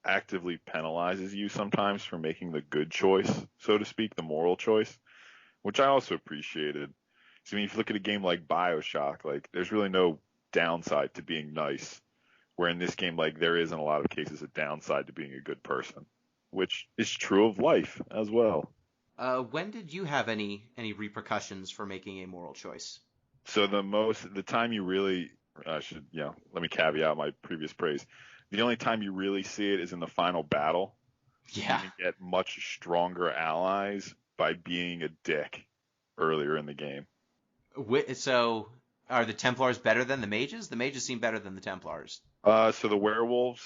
actively penalizes you sometimes for making the good choice, so to speak, the moral choice, which I also appreciated. So, if you look at a game like BioShock, there's really no downside to being nice, where in this game, there is in a lot of cases a downside to being a good person, which is true of life as well. When did you have any repercussions for making a moral choice? So the time you really, let me caveat my previous praise. The only time you really see it is in the final battle. Yeah. You can get much stronger allies by being a dick earlier in the game. So, are the Templars better than the mages? The mages seem better than the Templars. So the werewolves,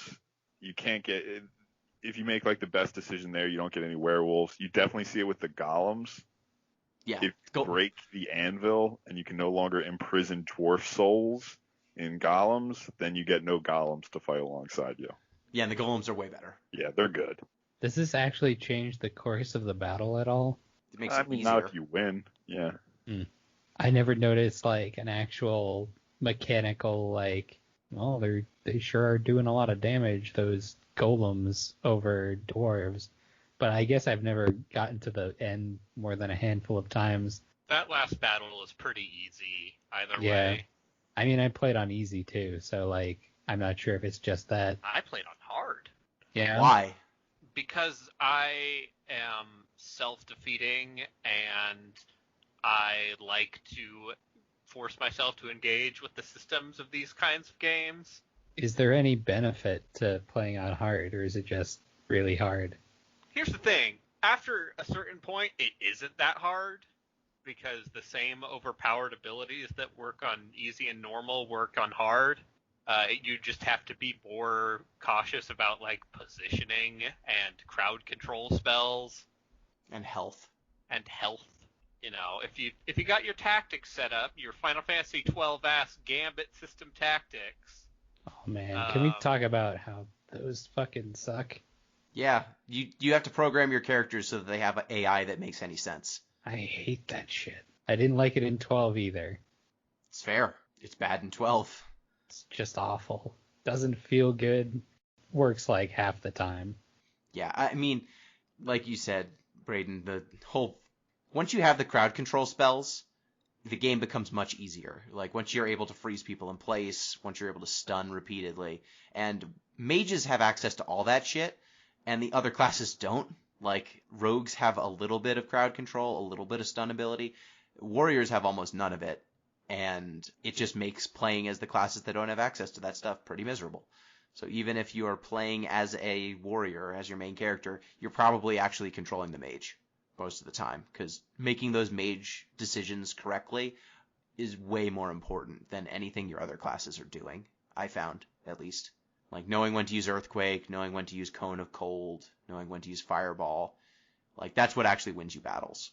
you can't get, if you make the best decision there, you don't get any werewolves. You definitely see it with the golems. Yeah. If you break the anvil and you can no longer imprison dwarf souls in golems, then you get no golems to fight alongside you. Yeah, and the golems are way better. Yeah, they're good. Does this actually change the course of the battle at all? It makes it easier. Not if you win. Yeah. I never noticed an actual mechanical they sure are doing a lot of damage, those golems over dwarves. But I guess I've never gotten to the end more than a handful of times. That last battle is pretty easy either Yeah. way. I mean, I played on easy too, so like I'm not sure if it's just that. I played on hard Yeah. Why? because I am self-defeating and I like to force myself to engage with the systems of these kinds of games. Is there any benefit to playing on hard, or is it just really hard? Here's the thing. After a certain point, it isn't that hard because the same overpowered abilities that work on easy and normal work on hard. You just have to be more cautious about like positioning and crowd control spells And health. and health. You know, if you got your tactics set up, your Final Fantasy 12 ass Gambit system tactics. Oh man, can we talk about how those fucking suck? Yeah, you have to program your characters so that they have an AI that makes any sense. I hate that shit. I didn't like it in 12 either. It's fair. It's bad in 12. It's just awful. Doesn't feel good. Works like half the time. Yeah, I mean, like you said, Braden, the whole once you have the crowd control spells, the game becomes much easier. Like once you're able to freeze people in place, once you're able to stun repeatedly, and mages have access to all that shit, and the other classes don't. Like rogues have a little bit of crowd control, a little bit of stun ability. Warriors have almost none of it, and it just makes playing as the classes that don't have access to that stuff pretty miserable. So even if you are playing as a warrior, as your main character, you're probably actually controlling the mage most of the time, because making those mage decisions correctly is way more important than anything your other classes are doing, I found, at least. Like knowing when to use Earthquake, knowing when to use Cone of Cold, knowing when to use Fireball, like that's what actually wins you battles.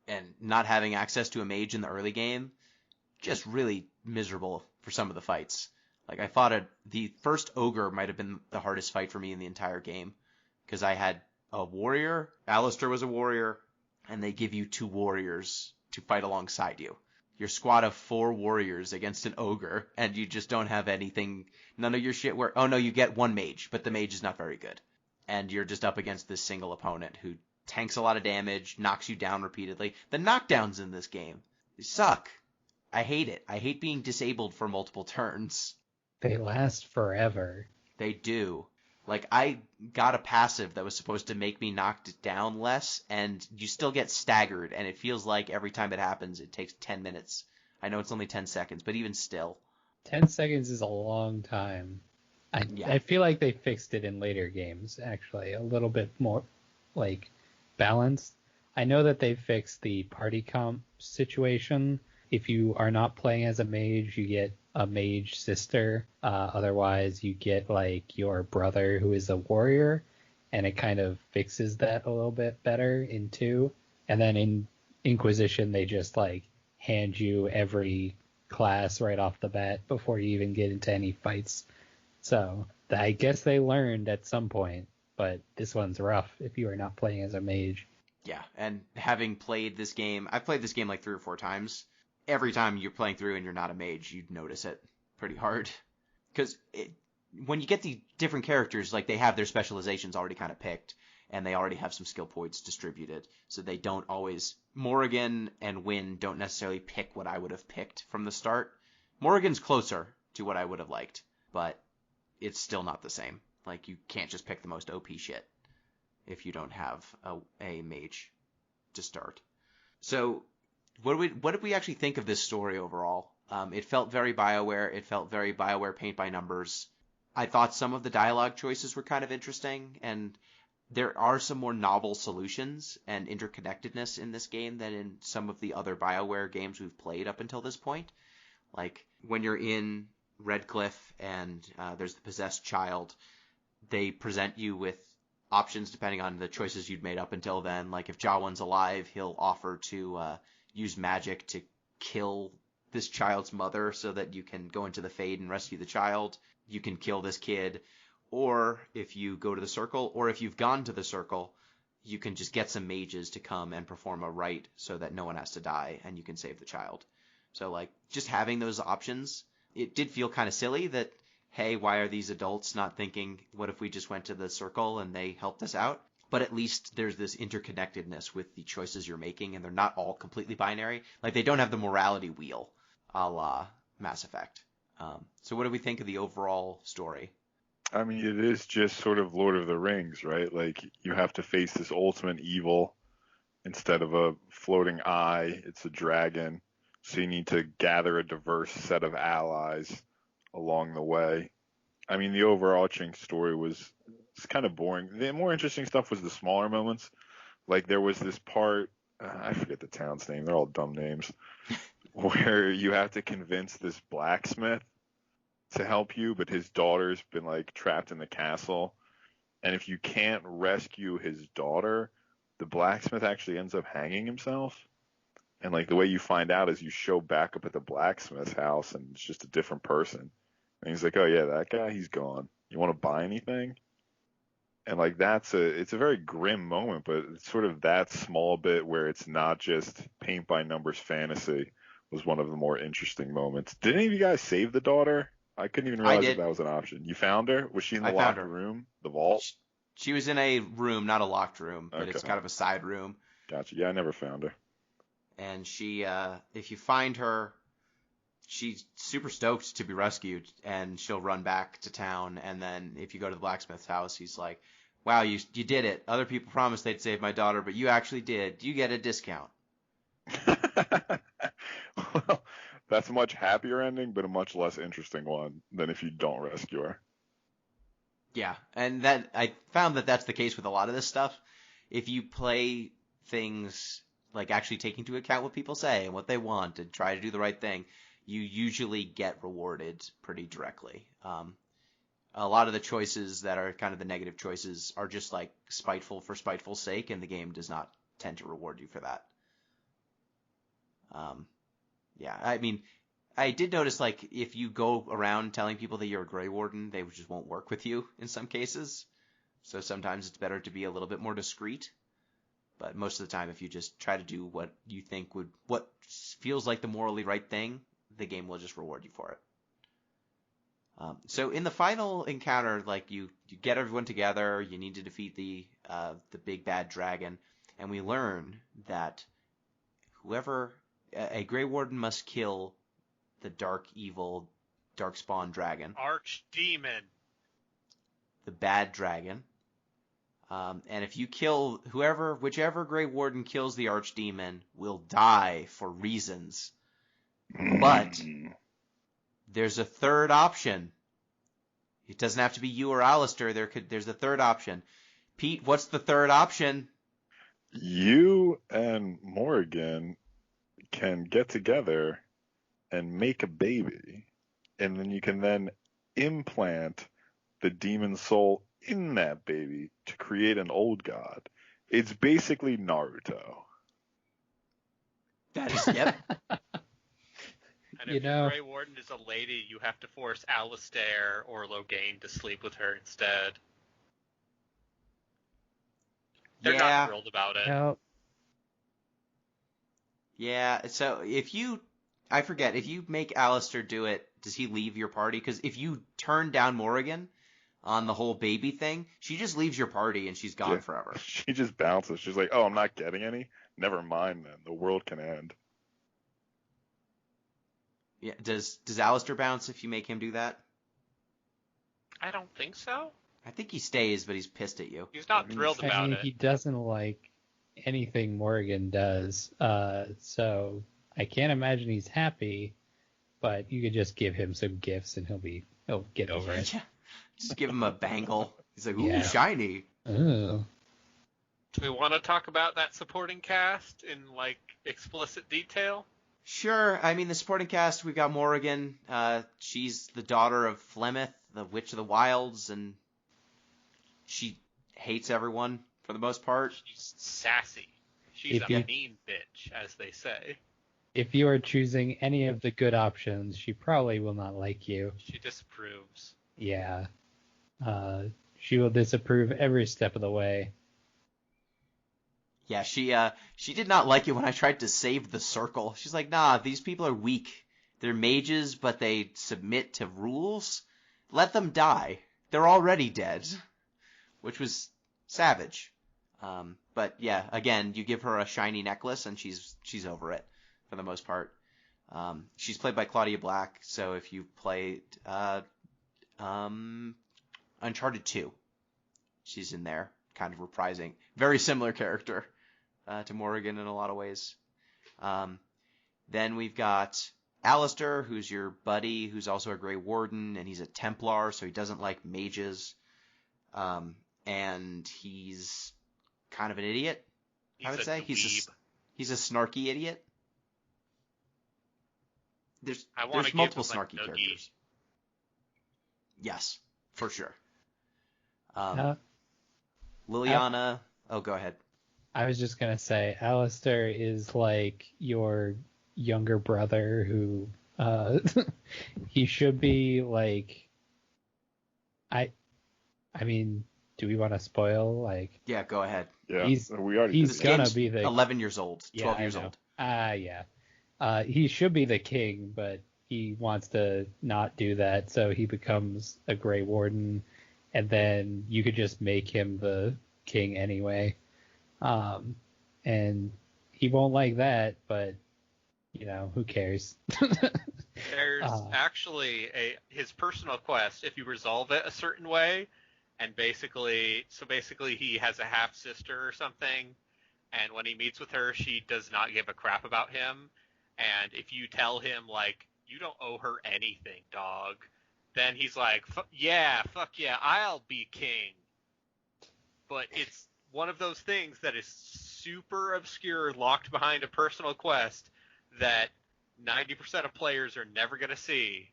And not having access to a mage in the early game, just really miserable for some of the fights. Like I fought the first ogre might have been the hardest fight for me in the entire game, because I had a warrior, Alistair was a warrior, and they give you 2 warriors to fight alongside you. Your squad of 4 warriors against an ogre, and you just don't have anything, none of your shit where, oh no, you get 1 mage, but the mage is not very good. And you're just up against this single opponent who tanks a lot of damage, knocks you down repeatedly. The knockdowns in this game, they suck. I hate it. I hate being disabled for multiple turns. They last forever. They do. Like, I got a passive that was supposed to make me knocked down less, and you still get staggered, and it feels like every time it happens, it takes 10 minutes. I know it's only 10 seconds, but even still. 10 seconds is a long time. Yeah. I feel like they fixed it in later games, actually. A little bit more, like, balanced. I know that they fixed the party comp situation. If you are not playing as a mage, you get a mage sister. Otherwise, you get like your brother who is a warrior, and it kind of fixes that a little bit better in 2. And then in Inquisition, they just like hand you every class right off the bat before you even get into any fights. So I guess they learned at some point, but this one's rough if you are not playing as a mage. Yeah, and having played this game, I've played this game like 3 or 4 times. Every time you're playing through and you're not a mage, you'd notice it pretty hard. Because when you get the different characters, like they have their specializations already kind of picked, and they already have some skill points distributed, so they don't always... Morrigan and Wynn don't necessarily pick what I would have picked from the start. Morrigan's closer to what I would have liked, but it's still not the same. Like, you can't just pick the most OP shit if you don't have a mage to start. So... What did we actually think of this story overall? It felt very Bioware. It felt very Bioware paint by numbers. I thought some of the dialogue choices were kind of interesting, and there are some more novel solutions and interconnectedness in this game than in some of the other Bioware games we've played up until this point. Like, when you're in Redcliffe and there's the possessed child, they present you with options depending on the choices you'd made up until then. Like, if Jawan's alive, he'll offer to... use magic to kill this child's mother so that you can go into the Fade and rescue the child. You can kill this kid. Or if you go to the circle, or if you've gone to the circle, you can just get some mages to come and perform a rite so that no one has to die and you can save the child. So, like, just having those options, it did feel kind of silly that, hey, why are these adults not thinking, what if we just went to the circle and they helped us out? But at least there's this interconnectedness with the choices you're making, and they're not all completely binary. Like, they don't have the morality wheel a la Mass Effect. So what do we think of the overall story? I mean, it is just sort of Lord of the Rings, right? Like, you have to face this ultimate evil. Instead of a floating eye, it's a dragon. So you need to gather a diverse set of allies along the way. I mean, the overarching story was it's kind of boring. The more interesting stuff was the smaller moments. Like, there was this part, I forget the town's name, they're all dumb names, where you have to convince this blacksmith to help you, but his daughter's been like trapped in the castle. And if you can't rescue his daughter, the blacksmith actually ends up hanging himself. And like the way you find out is you show back up at the blacksmith's house and it's just a different person. And he's like, "Oh yeah, that guy, he's gone. You want to buy anything?" And like it's a very grim moment, but it's sort of that small bit where it's not just paint by numbers fantasy was one of the more interesting moments. Did any of you guys save the daughter? I couldn't even realize that was an option. You found her? Was she in the locked room? The vault? She was in a room, not a locked room, but it's kind of a side room. Gotcha. Yeah, I never found her. And she, if you find her, she's super stoked to be rescued, and she'll run back to town. And then if you go to the blacksmith's house, he's like, "Wow, you did it. Other people promised they'd save my daughter, but you actually did. You get a discount." Well, that's a much happier ending, but a much less interesting one than if you don't rescue her. Yeah, and that I found that that's the case with a lot of this stuff. If you play things like actually take into account what people say and what they want and try to do the right thing, you usually get rewarded pretty directly. A lot of the choices that are kind of the negative choices are just like spiteful for spiteful's sake, and the game does not tend to reward you for that. Yeah, I mean, I did notice, like, if you go around telling people that you're a Grey Warden, they just won't work with you in some cases. So sometimes it's better to be a little bit more discreet. But most of the time, if you just try to do what you think what feels like the morally right thing, the game will just reward you for it. So in the final encounter, like, you get everyone together, you need to defeat the big bad dragon, and we learn that a Grey Warden must kill the dark, evil, darkspawn dragon. Archdemon. The bad dragon. And if you kill whichever Grey Warden kills the Archdemon will die for reasons. But there's a third option. It doesn't have to be you or Alistair. There's a third option. Pete, what's the third option? You and Morrigan can get together and make a baby, and then you can then implant the demon soul in that baby to create an old god. It's basically Naruto. That is, yep. And if your Grey Warden is a lady, you have to force Alistair or Loghain to sleep with her instead. They're not thrilled about it. Nope. Yeah, so if you make Alistair do it, does he leave your party? Because if you turn down Morrigan on the whole baby thing, she just leaves your party and she's gone forever. She just bounces. She's like, "Oh, I'm not getting any? Never mind then. The world can end." Yeah, does Alistair bounce if you make him do that? I don't think so. I think he stays, but he's pissed at you. He's not thrilled about it. He doesn't like anything Morrigan does, so I can't imagine he's happy, but you could just give him some gifts and he'll get over it. Yeah. Just give him a bangle. He's like, "Ooh, shiny." Oh. Do we want to talk about that supporting cast in, like, explicit detail? Sure. I mean, the supporting cast, we got Morrigan. She's the daughter of Flemeth, the Witch of the Wilds, and she hates everyone for the most part. She's sassy. She's a mean bitch, as they say. If you are choosing any of the good options, she probably will not like you. She disapproves. Yeah. She will disapprove every step of the way. Yeah, she did not like it when I tried to save the circle. She's like, "Nah, these people are weak. They're mages, but they submit to rules. Let them die. They're already dead." Which was savage. But yeah, again, you give her a shiny necklace and she's over it for the most part. She's played by Claudia Black, so if you've played Uncharted 2, she's in there, kind of reprising. Very similar character to Morrigan in a lot of ways. Then we've got Alistair, who's your buddy, who's also a Grey Warden, and he's a Templar, so he doesn't like mages. And he's kind of an idiot, I would say. He's a snarky idiot. There's multiple snarky characters. Yes, for sure. Liliana. Oh, go ahead. I was just gonna say, Alistair is like your younger brother who, he should be like, I mean, do we want to spoil? Like, Yeah, go ahead. Yeah, he's This gonna game's be the 11 years old, 12 I years know. old. Yeah. He should be the king, but he wants to not do that, so he becomes a Grey Warden, and then you could just make him the king anyway. And he won't like that, but, you know, who cares? There's actually his personal quest, if you resolve it a certain way, and basically he has a half sister or something, and when he meets with her, she does not give a crap about him. And if you tell him, like, you don't owe her anything, dog, then he's like, fuck yeah, I'll be king. But it's one of those things that is super obscure, locked behind a personal quest that 90% of players are never going to see.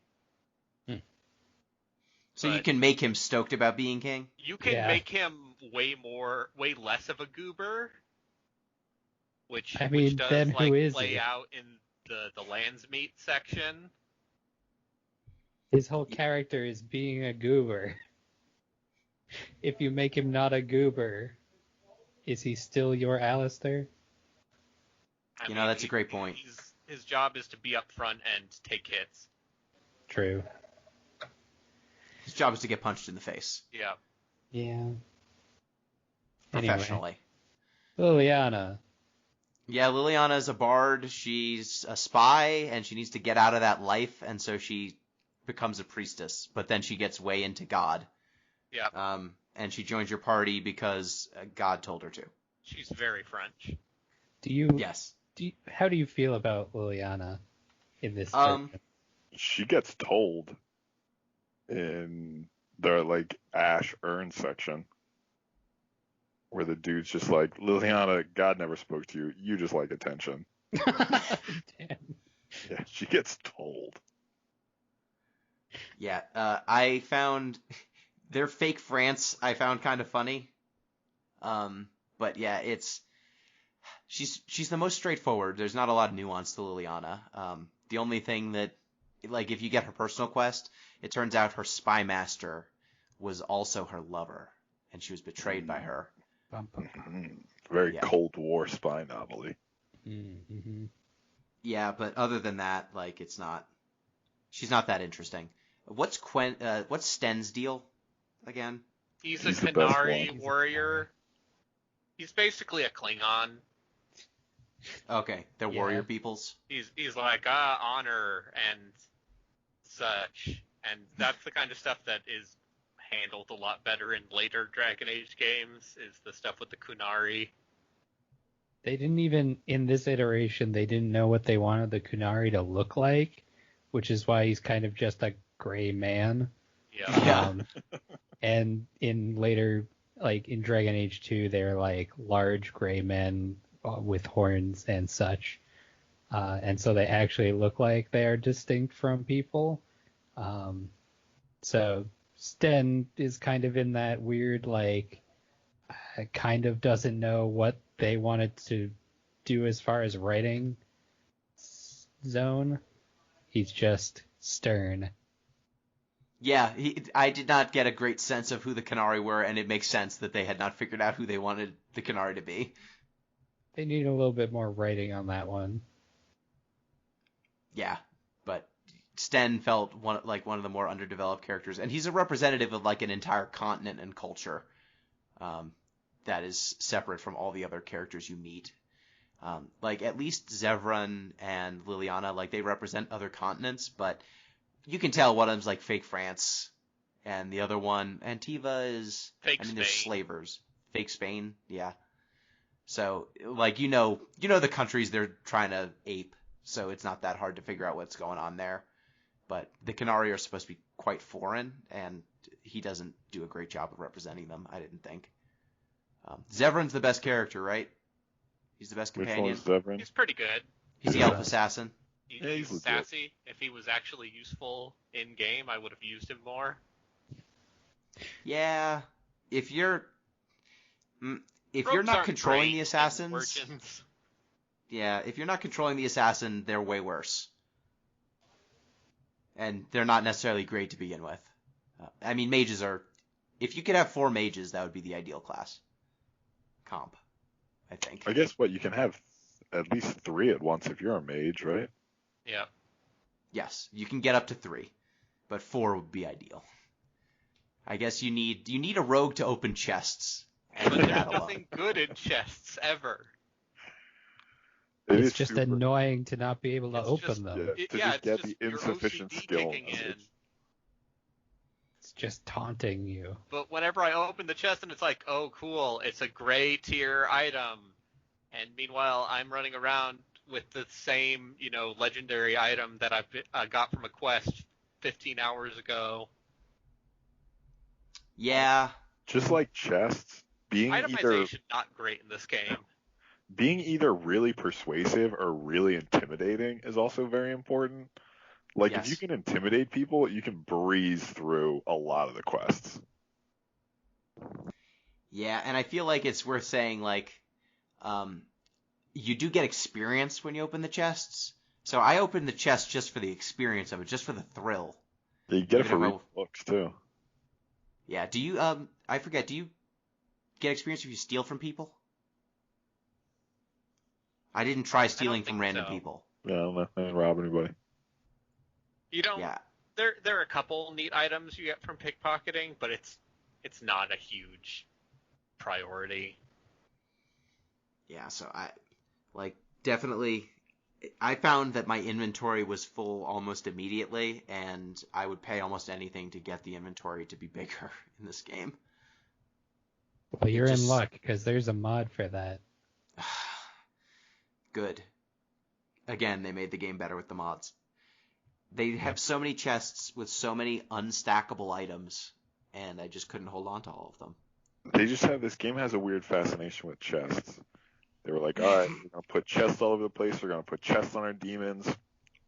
So you But can make him stoked about being king? you can Yeah. make him way less of a goober, which I mean, does then like who is play he? out in the lands meat section. His whole character is being a goober. If you make him not a goober, is he still your Alistair? I You know, mean, that's a great point. His job is to be up front and take hits. True. His job is to get punched in the face. Yeah. Yeah. Professionally. Anyway, Liliana. Yeah, Liliana is a bard. She's a spy, and she needs to get out of that life, and so she becomes a priestess. But then she gets way into God. Yeah. And she joins your party because God told her to. She's very French. Yes. How do you feel about Liliana in this Um, tournament? She gets told in the like Ash urn section where the dude's just like, Liliana, God never spoke to you. You just like attention. Damn. Yeah, she gets told. Yeah, I found their fake France. I found kind of funny. But yeah, she's the most straightforward. There's not a lot of nuance to Liliana. The only thing that, like, if you get her personal quest, it turns out her spy master was also her lover, and she was betrayed by her. Bum, bum, bum. Very Yeah. Cold War spy novel-y. Mm-hmm. Yeah, but other than that, like, she's not that interesting. What's Sten's deal again? He's He's a the best Qunari one. warrior. He's basically a Klingon. Okay, they're Yeah. warrior peoples. He's like honor and such, and that's the kind of stuff that is handled a lot better in later Dragon Age games. Is the stuff with the Qunari. They didn't even, in this iteration, they didn't know what they wanted the Qunari to look like, which is why he's kind of just a gray man. Yeah. Yeah. And in later, like in Dragon Age 2, they're like large gray men with horns and such. And so they actually look like they are distinct from people. So Sten is kind of in that weird, like, kind of doesn't know what they wanted to do as far as writing zone. He's just stern. Yeah, I did not get a great sense of who the Qunari were, and it makes sense that they had not figured out who they wanted the Qunari to be. They need a little bit more writing on that one. Yeah, but Sten felt one of the more underdeveloped characters, and he's a representative of like an entire continent and culture that is separate from all the other characters you meet. Like, at least Zevran and Liliana, like, they represent other continents, but you can tell one of them's, like, fake France, and the other one, Antiva is... Fake they're Spain. slavers. Fake Spain, yeah. So, like, you know the countries they're trying to ape, so it's not that hard to figure out what's going on there. But the Canari are supposed to be quite foreign, and he doesn't do a great job of representing them, I didn't think. Zevran's the best character, right? He's the best companion. Which one's Zevran? He's pretty good. He's the elf assassin. Yeah, he's legit. sassy. If he was actually useful in game, I would have used him more. Yeah, if you're Rogues not aren't controlling great the in assassins, Origins. yeah, if you're not controlling the assassin, they're way worse. And they're not necessarily great to begin with. I mean, mages are... If you could have 4 mages, that would be the ideal class. Comp, I think. I guess you can have at least 3 at once if you're a mage, right? Yeah. Yes, you can get up to 3, but 4 would be ideal. I guess you need a rogue to open chests. And But do there's that alone. nothing good in chests ever. It It's is just super- annoying to not be able to It's open just- them. Yeah, to Yeah, just get it's the just your insufficient OCD skill. kicking in. It's just taunting you. But whenever I open the chest and it's like, oh, cool, it's a gray tier item. And meanwhile, I'm running around with the same, legendary item that I got from a quest 15 hours ago. Yeah, Just like chests, being Itemization not great in this game. either really persuasive or really intimidating is also very important. Like, if Yes. you can intimidate people, you can breeze through a lot of the quests. yeah, and I feel like it's worth saying, like, you do get experience when you open the chests. So I opened the chest just for the experience of it, just for the thrill. Yeah, you get it Even for if I- reading books, too. Yeah, do you, I forget, do you get experience if you steal from people? I didn't try stealing from think random so. people. Yeah, I'm not going to rob anybody. You don't. Yeah, There are a couple neat items you get from pickpocketing, but it's not a huge priority. yeah, so definitely, I found that my inventory was full almost immediately, and I would pay almost anything to get the inventory to be bigger in this game. Well, you're just- in luck, because there's a mod for that. Good. Again, they made the game better with the mods. They have so many chests with so many unstackable items, and I just couldn't hold on to all of them. This game has a weird fascination with chests. They were like, all right, we're going to put chests all over the place. We're going to put chests on our demons.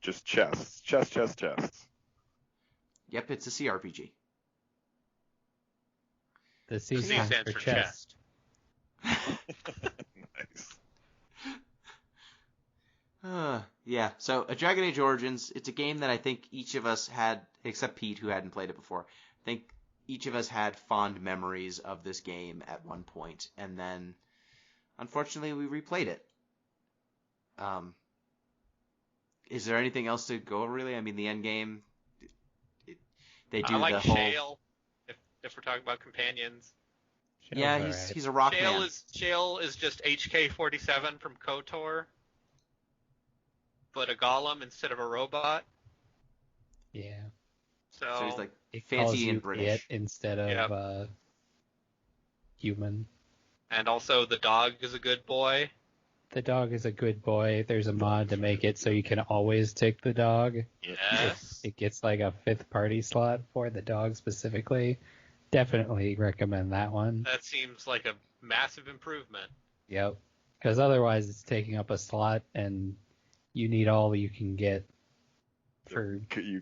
Just chests. Chests. Yep, it's a CRPG. The C C stands stands for for chest. Nice. Yeah, so A Dragon Age Origins, it's a game that I think each of us had, except Pete, who hadn't played it before, I think each of us had fond memories of this game at one point, and then, unfortunately, we replayed it. Is there anything else to go over, really? I mean, the end game, they do I like the whole... Shale, if we're talking about companions. Yeah, Shale's he's alright. a rock man. Shale is just HK-47 from KOTOR, but a golem instead of a robot. Yeah. So So he's like It fancy calls and you British. it instead of Yep. Human. and also the dog is a good boy. The dog is a good boy. There's a mod to make it so you can always take the dog. Yes. It gets like a 5th party slot for the dog specifically. Definitely recommend that one. That seems like a massive improvement. Yep. Because otherwise it's taking up a slot and you need all you can get for... You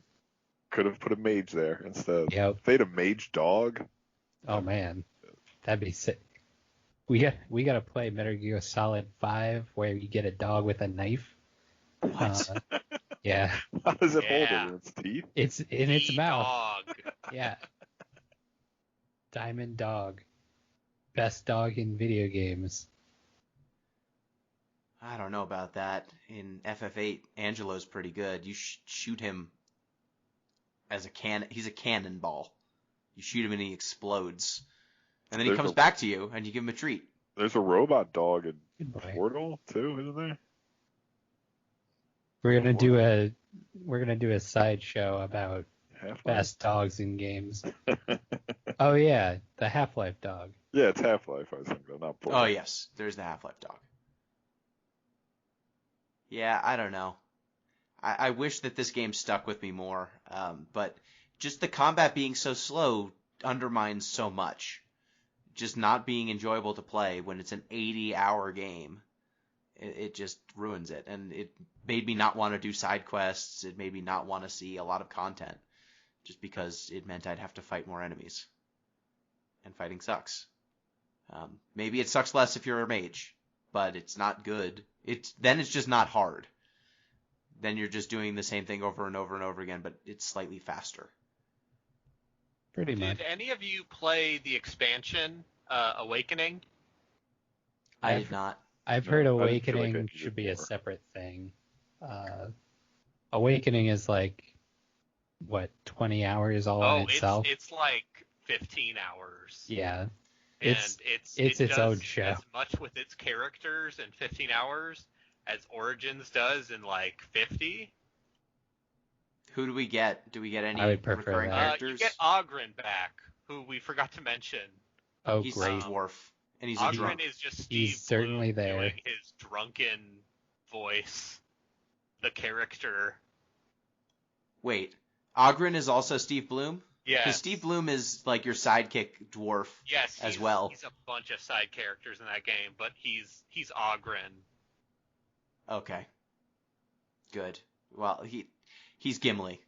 could have put a mage there instead. Yep. If they had a mage dog, Oh man. That'd be sick. We got to play Metal Gear Solid 5 where you get a dog with a knife. What? Yeah. how does it hold Yeah. it in its teeth? It's in its The mouth. Dog. Yeah. Diamond Dog. Best dog in video games. I don't know about that. In FF8, Angelo's pretty good. You shoot him as a cannon. He's a cannonball. You shoot him and he explodes. And then he There's comes back to you and you give him a treat. There's a robot dog in Good boy. Portal too, isn't there? We're gonna do a sideshow about Half-Life? best dogs in games. Oh yeah, the Half-Life dog. Yeah, it's Half-Life, I was thinking of, not Portal. Oh yes, there's the Half-Life dog. Yeah, I don't know. I wish that this game stuck with me more, but just the combat being so slow undermines so much. Just not being enjoyable to play when it's an 80-hour game, it just ruins it. And it made me not want to do side quests. It made me not want to see a lot of content, just because it meant I'd have to fight more enemies. And fighting sucks. Maybe it sucks less if you're a mage, but it's not good. Then it's just not hard. Then you're just doing the same thing over and over and over again, but it's slightly faster. Pretty much. Did any of you play the expansion, Awakening? I did not. I've No, heard I didn't feel like I Awakening needed should be a more. separate thing. Awakening is like, what, 20 hours all on itself? It's like 15 hours. Yeah. And It's it its does own show. as much with its characters in 15 hours as Origins does in like 50. Who do we get? Do we get any I would prefer recurring that. You characters? get Ogren back, who we forgot to mention. Oh, He's great. a dwarf, and he's a Ogren drunk. is just Steve He's certainly Bloom there. doing his drunken voice, the character. Wait, Ogren is also Steve Bloom? Yeah. Because Steve Bloom is like your sidekick dwarf Yes, as well. He's a bunch of side characters in that game, but he's Ogren. Okay. Good. Well, he's Gimli,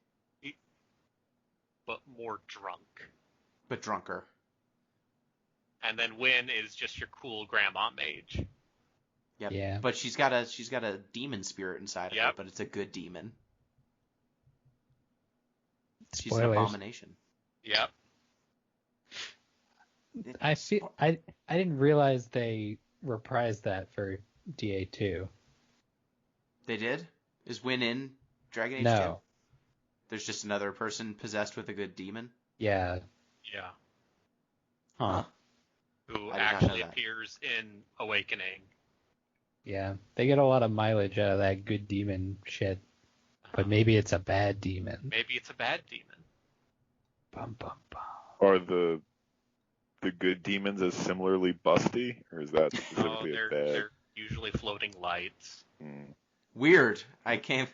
But more drunk. but drunker. And then Wynn is just your cool grandma mage. Yep. Yeah. But she's got a demon spirit inside of her, Yep. but it's a good demon. She's an Spoilers. abomination. Yep. I didn't realize they reprised that for DA2. They did? Is Wynn in Dragon Age 2? No. There's just another person possessed with a good demon? Yeah. Yeah. Huh. Who I did not know actually that. appears in Awakening. Yeah. They get a lot of mileage out of that good demon shit. But maybe it's a bad demon. Maybe it's a bad demon. Bum, bum, bum. Are the good demons as similarly busty, or is that No, specifically a bad? they're usually floating lights. Weird. I can't...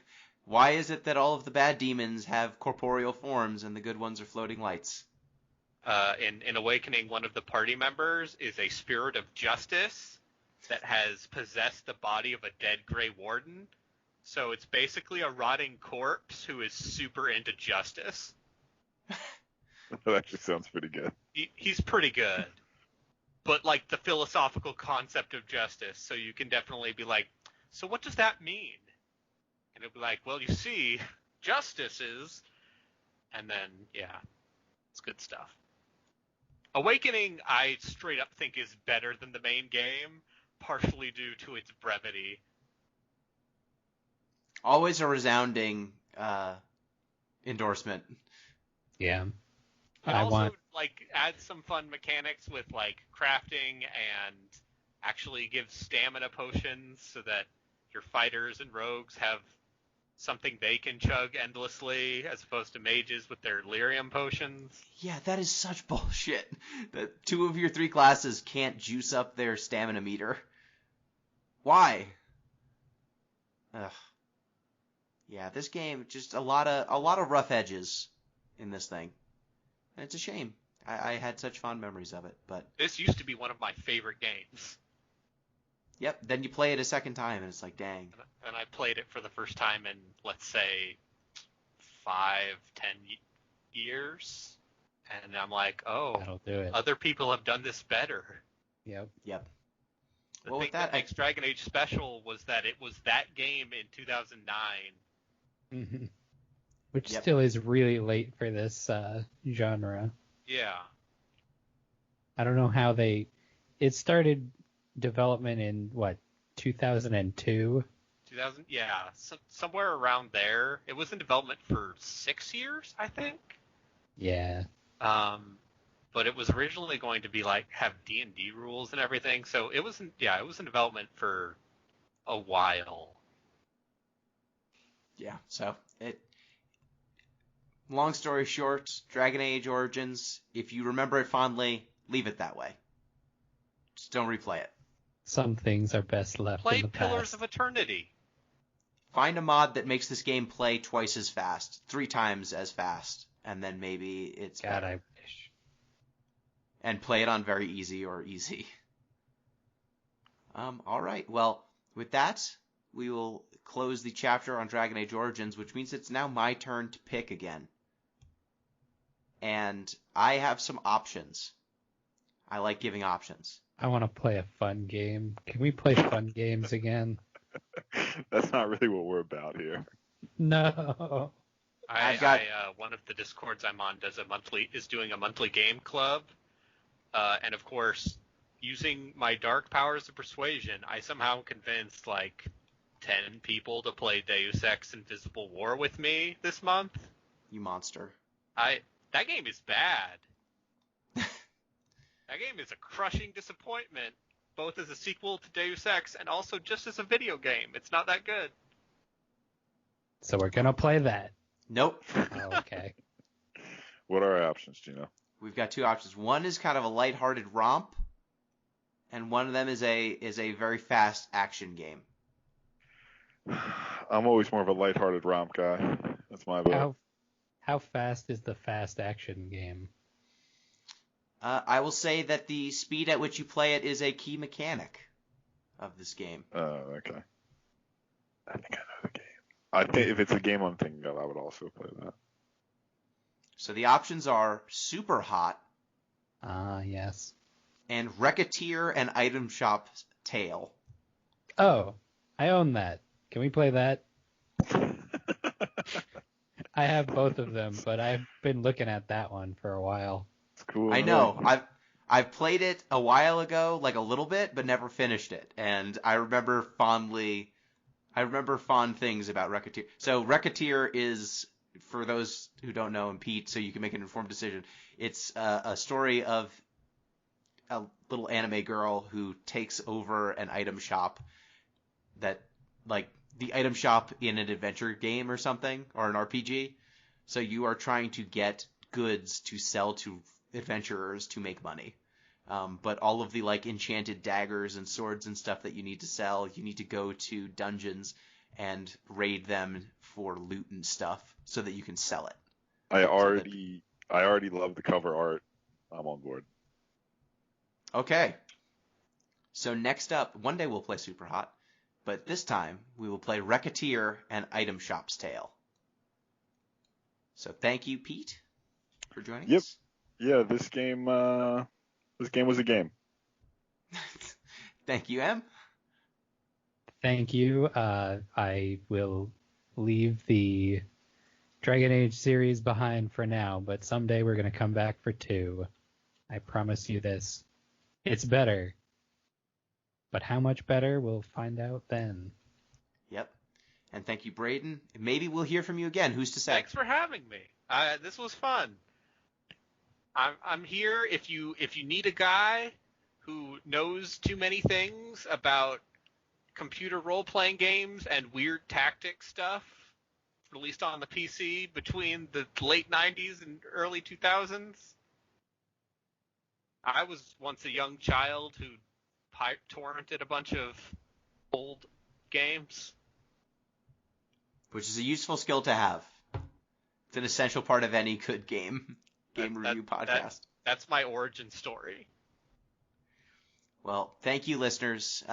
Why is it that all of the bad demons have corporeal forms and the good ones are floating lights? In Awakening, one of the party members is a spirit of justice that has possessed the body of a dead Grey Warden. So it's basically a rotting corpse who is super into justice. That actually sounds pretty good. He's pretty good. But, like, the philosophical concept of justice, so you can definitely be like, so what does that mean? And it'll be like, well, you see, justice is... And then, yeah, it's good stuff. Awakening, I straight up think is better than the main game, partially due to its brevity. Always a resounding endorsement. Yeah. It I also, want... like, adds some fun mechanics with, like, crafting and actually gives stamina potions so that your fighters and rogues have something they can chug endlessly as opposed to mages with their lyrium potions. Yeah, that is such bullshit. That 2 of your 3 classes can't juice up their stamina meter. Why? Ugh. Yeah, this game, just a lot of rough edges in this thing. And it's a shame. I had such fond memories of it, but This used to be one of my favorite games. yep, then you play it a second time and it's like, dang. And I played it for the first time in, let's say, 5-10 years. And I'm like, oh, That'll do it. other people have done this better. Yep. Yep. The Well, thing with that, makes Dragon Age special was that it was that game in 2009. Mhm. Which Yep. still is really late for this genre. Yeah. I don't know how they... It started development in, 2002? 2000, yeah, somewhere around there. It was in development for 6 years, I think. Yeah. but it was originally going to be like have D&D rules and everything. So it was in development for a while. Yeah. So long story short, Dragon Age Origins. If you remember it fondly, leave it that way. Just don't replay it. Some things are best left Play in the Pillars past. of Eternity. Find a mod that makes this game play twice as fast, 3 times as fast, and then maybe it's God, better. I wish. And play it on very easy or easy. All right. Well, with that, we will close the chapter on Dragon Age Origins, which means it's now my turn to pick again. And I have some options. I like giving options. I want to play a fun game. Can we play fun games again? That's not really what we're about here. No. One of the Discords I'm on is doing a monthly game club, and of course, using my dark powers of persuasion, I somehow convinced like 10 people to play Deus Ex Invisible War with me this month. You monster. That game is bad. That game is a crushing disappointment, both as a sequel to Deus Ex and also just as a video game. It's not that good. So we're going to play that. Nope. Oh, okay. What are our options, Gino? We've got 2 options. One is kind of a lighthearted romp, and one of them is a very fast action game. I'm always more of a lighthearted romp guy. That's my vote. How fast is the fast action game? I will say that the speed at which you play it is a key mechanic of this game. Oh, okay. I think I know the game. I think if it's a game I'm thinking of, I would also play that. So the options are Super Hot. Yes. And Recketeer and Item Shop Tale. Oh, I own that. Can we play that? I have both of them, but I've been looking at that one for a while. It's cool. I know. I've played it a while ago, like a little bit, but never finished it. And I remember fond things about Recketeer. So Recketeer is, for those who don't know, and Pete, so you can make an informed decision, it's a story of a little anime girl who takes over an item shop that, like, the item shop in an adventure game or something, or an RPG. So you are trying to get goods to sell to adventurers to make money. But all of the, like, enchanted daggers and swords and stuff that you need to sell, you need to go to dungeons and raid them for loot and stuff so that you can sell it. I already love the cover art. I'm on board. Okay. So next up, one day we'll play Super Hot, but this time we will play Recketeer and Item Shop's Tale. So thank you, Pete, for joining us. Yeah, this game was a game. Thank you, Em. Thank you. I will leave the Dragon Age series behind for now, but someday we're going to come back for 2. I promise you this. It's better. But how much better, we'll find out then. Yep. And thank you, Braden. Maybe we'll hear from you again. Who's to say? Thanks for having me. This was fun. I'm here if you need a guy who knows too many things about computer role-playing games and weird tactic stuff released on the PC between the late 90s and early 2000s. I was once a young child who torrented a bunch of old games. Which is a useful skill to have. It's an essential part of any good game review podcast. That's my origin story. Well, thank you, listeners.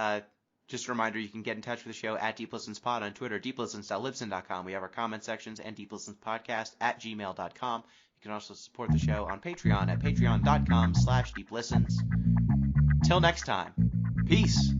Just a reminder, you can get in touch with the show at DeepListensPod on Twitter, deeplistens.libsyn.com. We have our comment sections and deeplistenspodcast at gmail.com. You can also support the show on Patreon at patreon.com/deeplistens. Till next time, peace.